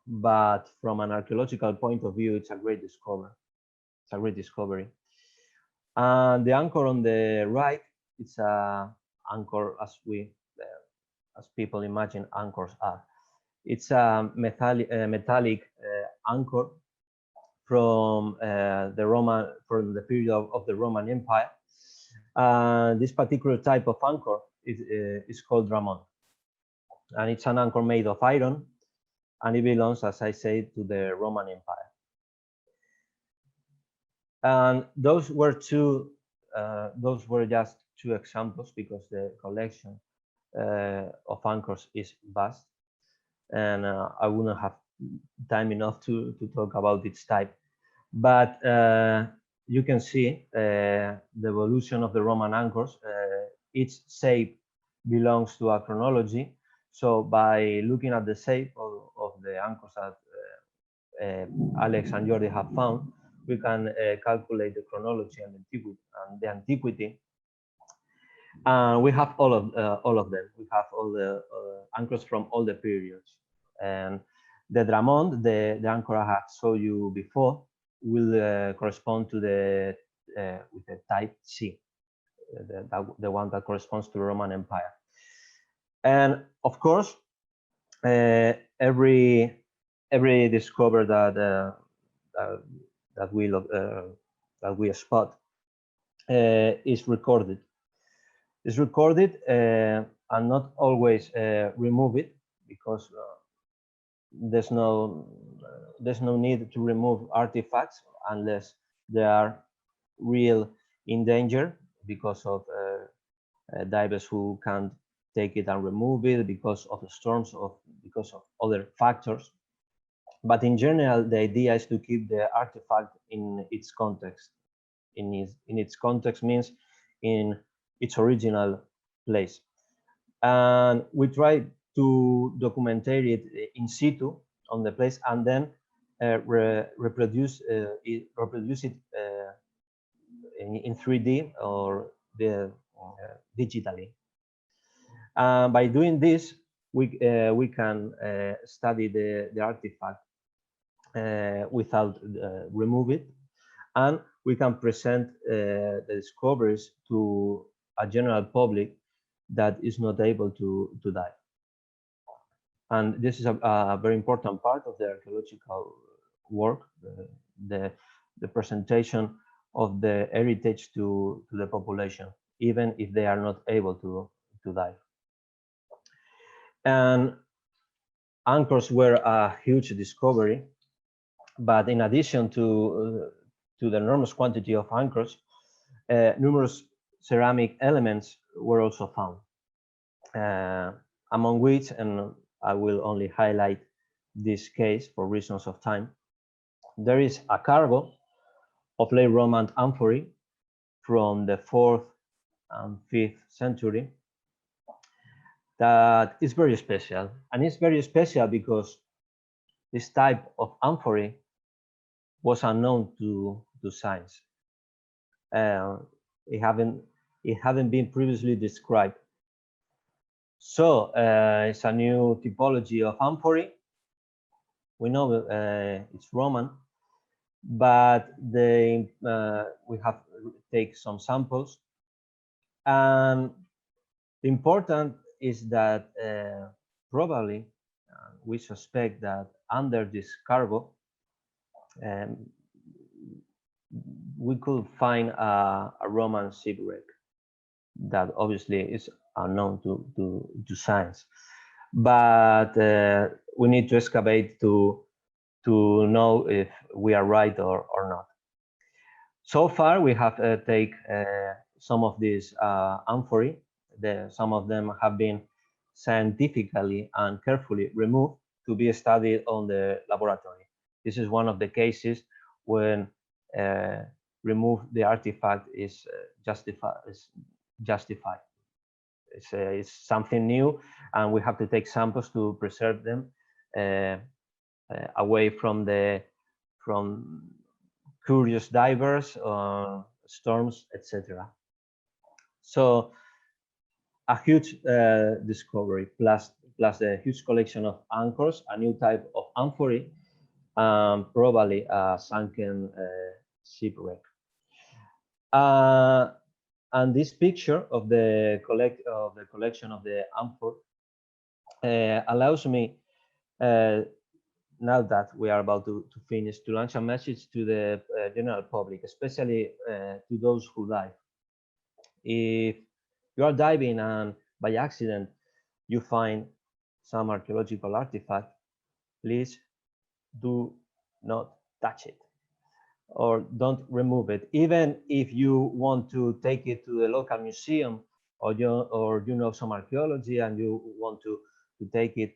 but from an archaeological point of view, it's a great discovery. It's a great discovery. And the anchor on the right, it's a anchor as people imagine anchors are. It's a metallic anchor from the period of the Roman Empire. This particular type of anchor is called Dramon, and it's an anchor made of iron, and it belongs, as I said, to the Roman Empire. And those were just two examples, because the collection of anchors is vast, and I wouldn't have time enough to talk about its type. But you can see the evolution of the Roman anchors. Each shape belongs to a chronology. So by looking at the shape of the anchors that Alex and Jordi have found, we can calculate the chronology and the antiquity. We have all of them. We have all the anchors from all the periods. And the Dramond, the anchor I have showed you before, will correspond to the with the type C, the one that corresponds to the Roman Empire. And of course, every discovery that we spot is recorded. Is recorded and not always remove it, because there's no need to remove artifacts unless they are real in danger because of divers who can't take it and remove it because of the storms or because of other factors. But in general, the idea is to keep the artifact in its context. In its context means in its original place. And we try to document it in situ on the place, and then reproduce it in 3D or digitally. By doing this, we can study the artifact without remove it, and we can present the discoveries to a general public that is not able to dive. And this is a very important part of the archaeological work, the presentation of the heritage to the population, even if they are not able to dive. And anchors were a huge discovery, but in addition to the enormous quantity of anchors, numerous ceramic elements were also found, among which, and I will only highlight this case for reasons of time, there is a cargo of late Roman amphorae from the 4th and 5th century that is very special. And it's very special because this type of amphorae was unknown to science. It hadn't been previously described. So it's a new typology of amphorae. We know it's Roman, but we have take some samples. And the important is that probably we suspect that under this cargo we could find a Roman shipwreck that obviously is unknown to science, but we need to excavate to know if we are right or not. So far, we have take some of these amphorae. Some of them have been scientifically and carefully removed to be studied on the laboratory. This is one of the cases when remove the artifact is justified. It's something new, and we have to take samples to preserve them away from curious divers, storms, etc. So a huge discovery, plus the huge collection of anchors, a new type of amphory, probably a sunken shipwreck. And this picture of the collection of the amphor allows me, now that we are about to finish, to launch a message to the general public, especially to those who dive. If you are diving and by accident you find some archaeological artifact, please do not touch it, or don't remove it. Even if you want to take it to the local museum, or you know some archaeology and you want to take it,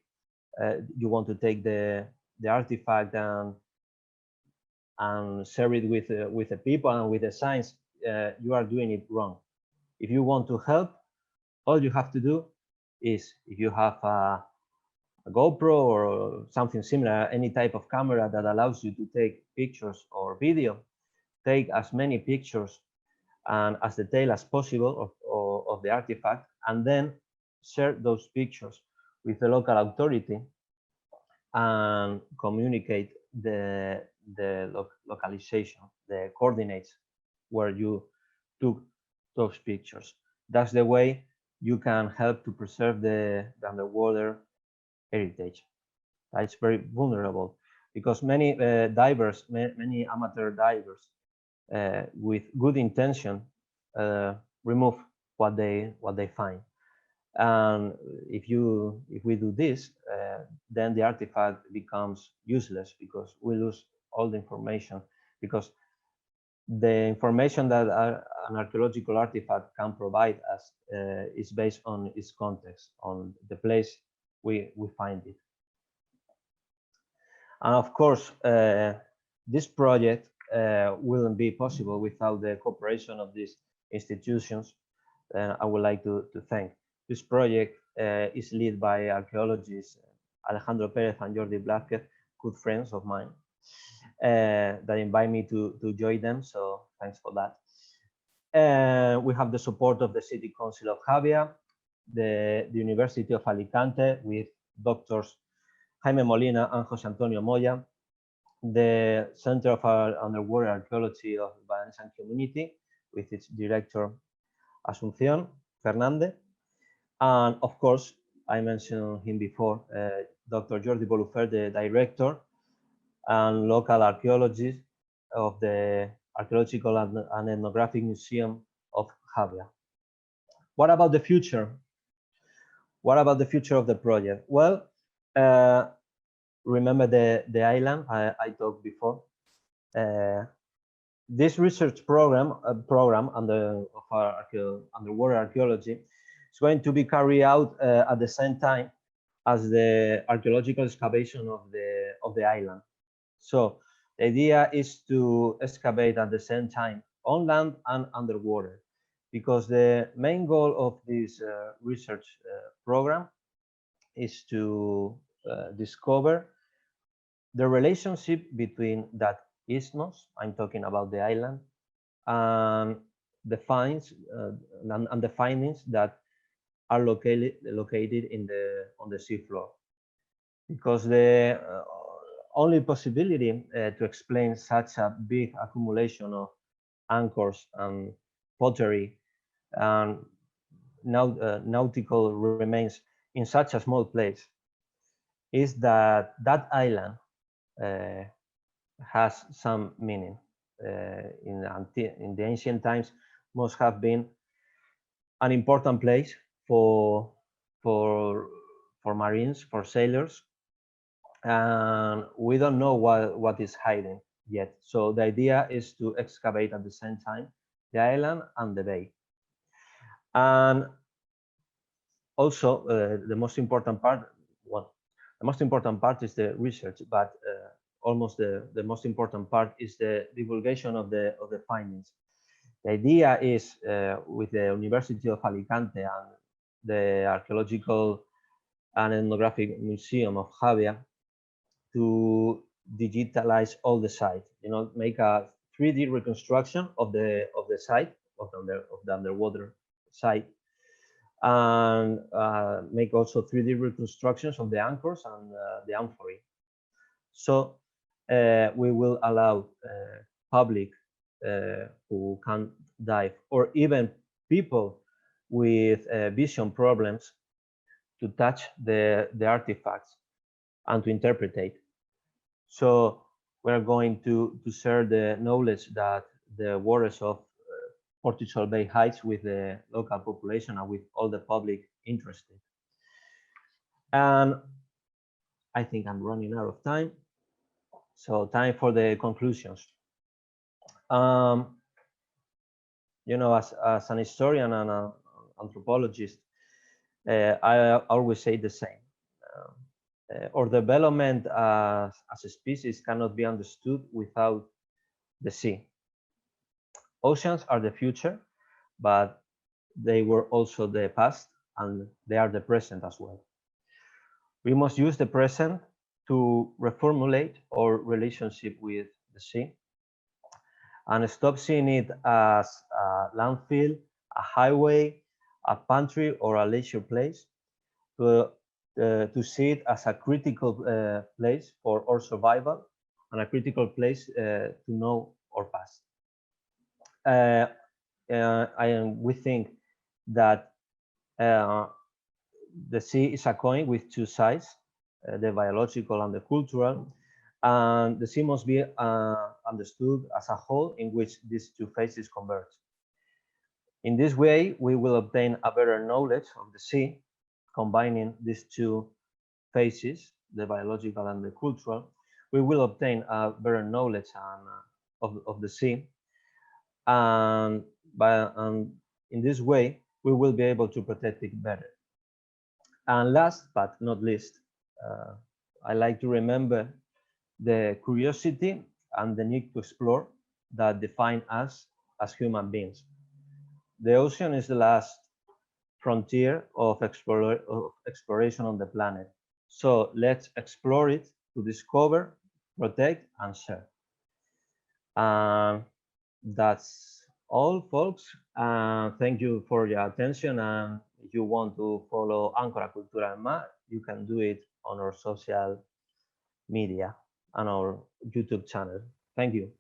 you want to take the artifact and share it with the people and with the science, you are doing it wrong. If you want to help, all you have to do is, if you have a GoPro or something similar, any type of camera that allows you to take pictures or video, take as many pictures and as detailed as possible of the artifact, and then share those pictures with the local authority and communicate the localization, the coordinates where you took those pictures. That's the way you can help to preserve the underwater heritage. It's very vulnerable because many divers, many amateur divers, with good intention, remove what they find. And if we do this, then the artifact becomes useless because we lose all the information, because the information that an archaeological artifact can provide us is based on its context, on the place we find it. And of course, this project wouldn't be possible without the cooperation of these institutions, and I would like to thank. This project is led by archaeologists Alejandro Perez and Jordi Blázquez, good friends of mine, that invite me to join them, so thanks for that. We have the support of the City Council of Javia, the University of Alicante with doctors Jaime Molina and José Antonio Moya, the Center of Underwater Archaeology of the Valencian Community with its director Asunción Fernández, and of course, I mentioned him before, Dr. Jordi Bolufer, the director and local archaeologist of the Archaeological and Ethnographic Museum of Javia. What about the future? What about the future of the project? Well, remember the island I talked before. This research program of our underwater archaeology is going to be carried out at the same time as the archaeological excavation of the island. So the idea is to excavate at the same time on land and underwater, because the main goal of this research program is to discover the relationship between that isthmus, I'm talking about the island, and the finds and the findings that are located on the seafloor, because the only possibility to explain such a big accumulation of anchors and pottery and nautical remains in such a small place is that island has some meaning. In the ancient times, must have been an important place for marines, for sailors, and we don't know what is hiding yet. So the idea is to excavate at the same time the island and the bay. And also the most important part, the most important part is the research, but almost the most important part is the divulgation of the findings. The idea is with the University of Alicante and the Archaeological and Ethnographic Museum of Javia to digitalize all the site, make a 3D reconstruction of the site, of the underwater site, and make also 3D reconstructions of the anchors and the amphory. So we will allow public who can't dive, or even people with vision problems, to touch the artifacts and to interpret. So we're going to share the knowledge that the waters of Portugal Bay hides with the local population and with all the public interested. And I think I'm running out of time. So time for the conclusions. You know, as an historian and an anthropologist, I always say the same. Our development as a species cannot be understood without the sea. Oceans are the future, but they were also the past, and they are the present as well. We must use the present to reformulate our relationship with the sea and stop seeing it as a landfill, a highway, a pantry, or a leisure place, to see it as a critical place for our survival and a critical place to know our past. We think that the sea is a coin with two sides, the biological and the cultural, and the sea must be understood as a whole in which these two faces converge. In this way, we will obtain a better knowledge of the sea, combining these two phases, the biological and the cultural. We will obtain a better knowledge of the sea, and in this way, we will be able to protect it better. And last but not least, I like to remember the curiosity and the need to explore that define us as human beings. The ocean is the last frontier of exploration on the planet. So let's explore it to discover, protect, and share. That's all, folks. Thank you for your attention. And if you want to follow Ancora Cultura en Mar, you can do it on our social media and our YouTube channel. Thank you.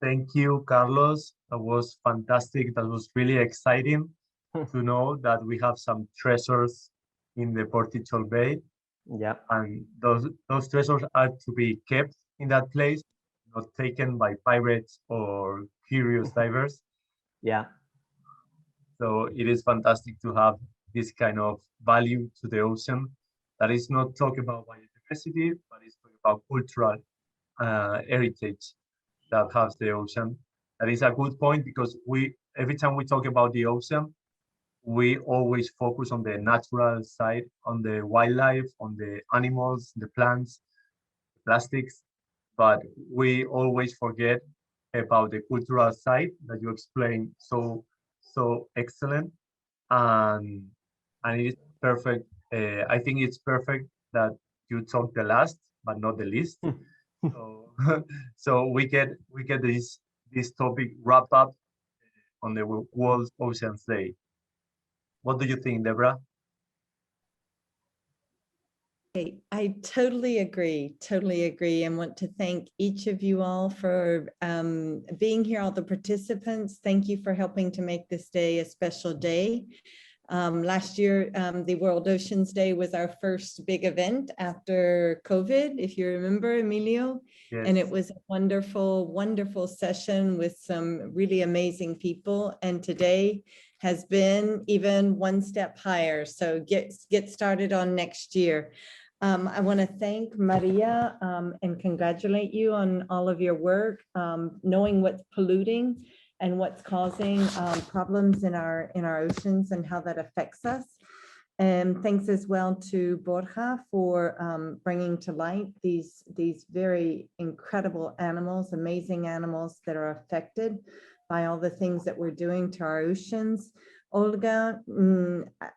Thank you, Carlos. That was fantastic. That was really exciting to know that we have some treasures in the Portugal Bay. Yeah. And those treasures are to be kept in that place, not taken by pirates or curious divers. Yeah. So it is fantastic to have this kind of value to the ocean that is not talking about biodiversity, but it's talking about cultural heritage that has the ocean. That is a good point, because every time we talk about the ocean, we always focus on the natural side, on the wildlife, on the animals, the plants, plastics, but we always forget about the cultural side that you explained so excellent, and it is perfect. I think it's perfect that you talk the last but not the least. So we get this topic wrapped up on the World Oceans Day. What do you think, Deborah? I totally agree, and want to thank each of you all for being here, all the participants. Thank you for helping to make this day a special day. Last year, the World Oceans Day was our first big event after COVID, if you remember, Emilio. Yes. And it was a wonderful, wonderful session with some really amazing people. And today has been even one step higher. So get started on next year. I want to thank Maria and congratulate you on all of your work, knowing what's polluting and what's causing problems in our oceans and how that affects us. And thanks as well to Borja for bringing to light these very incredible animals, amazing animals that are affected by all the things that we're doing to our oceans. Olga,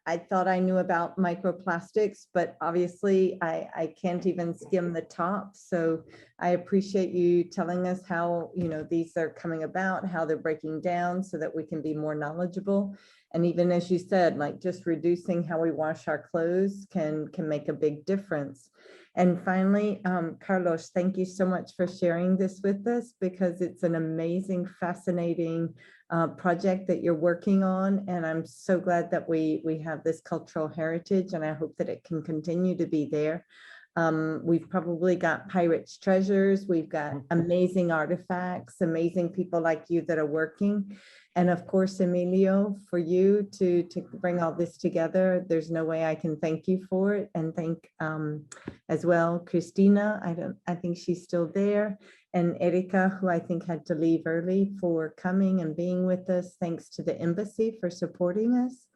I thought I knew about microplastics, but obviously I can't even skim the top. So I appreciate you telling us how, these are coming about, how they're breaking down so that we can be more knowledgeable. And even as you said, like just reducing how we wash our clothes can make a big difference. And finally, Carlos, thank you so much for sharing this with us, because it's an amazing, fascinating project that you're working on. And I'm so glad that we have this cultural heritage, and I hope that it can continue to be there. We've probably got pirates' treasures. We've got amazing artifacts, amazing people like you that are working. And of course, Emilio, for you to bring all this together, there's no way I can thank you for it. And thank as well, Christina, I think she's still there. And Erika, who I think had to leave early, for coming and being with us. Thanks to the embassy for supporting us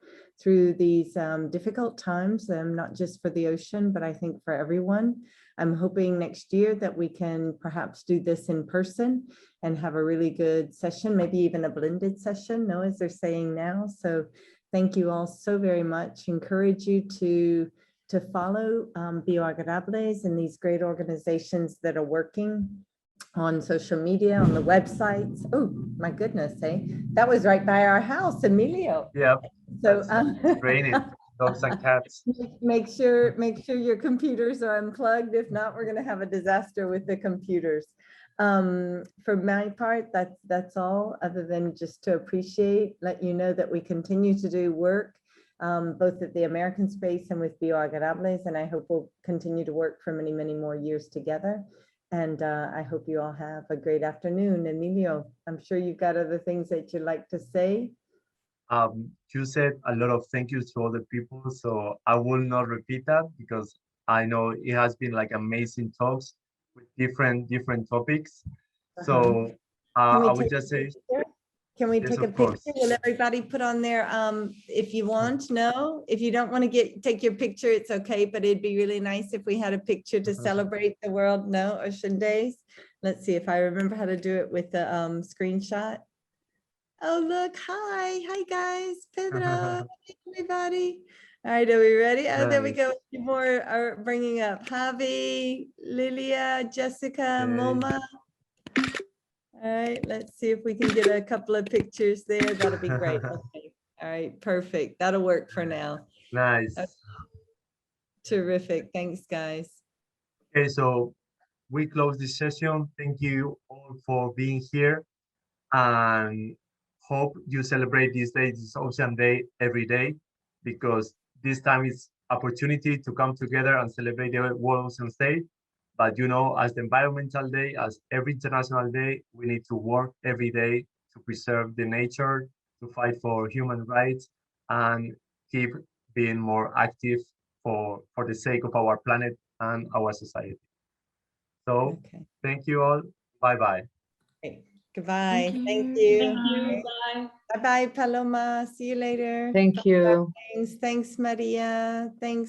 through these difficult times, not just for the ocean, but I think for everyone. I'm hoping next year that we can perhaps do this in person and have a really good session, maybe even a blended session, no, as they're saying now. So thank you all so very much. Encourage you to follow Bioagradables and these great organizations that are working on social media, on the websites. Oh my goodness, that was right by our house, Emilio. Yeah. So raining dogs and cats. Make sure your computers are unplugged. If not, we're going to have a disaster with the computers. For my part, that's all, other than just to appreciate, let you know that we continue to do work both at the American space and with Bioagradables, and I hope we'll continue to work for many, many more years together. And I hope you all have a great afternoon. Emilio, I'm sure you've got other things that you'd like to say. You said a lot of thank yous to all the people, so I will not repeat that, because I know it has been like amazing talks with different topics. So I would just say, can we yes, take a of course. picture? Will everybody put on there? If you want, no. If you don't want to take your picture, it's okay, but it'd be really nice if we had a picture to celebrate the World Ocean Days. Let's see if I remember how to do it with the screenshot. Oh, look, hi guys, Pedro, everybody. All right, are we ready? Oh, there we go. A few more are bringing up. Javi, Lilia, Jessica, Moma. All right, let's see if we can get a couple of pictures there. That'll be great. Okay. All right, perfect. That'll work for now. Nice. Okay. Terrific. Thanks, guys. Okay, so we close this session. Thank you all for being here, and hope you celebrate this day, this Ocean Day, every day, because this time is opportunity to come together and celebrate the World Ocean Day. But you know, as the Environmental Day, as every international day, we need to work every day to preserve the nature, to fight for human rights, and keep being more active for the sake of our planet and our society. So thank you all. Bye-bye. Okay. Goodbye. Thank you. Thank you. Bye. Bye-bye, Paloma. See you later. Thank you. Thanks, Maria. Thanks.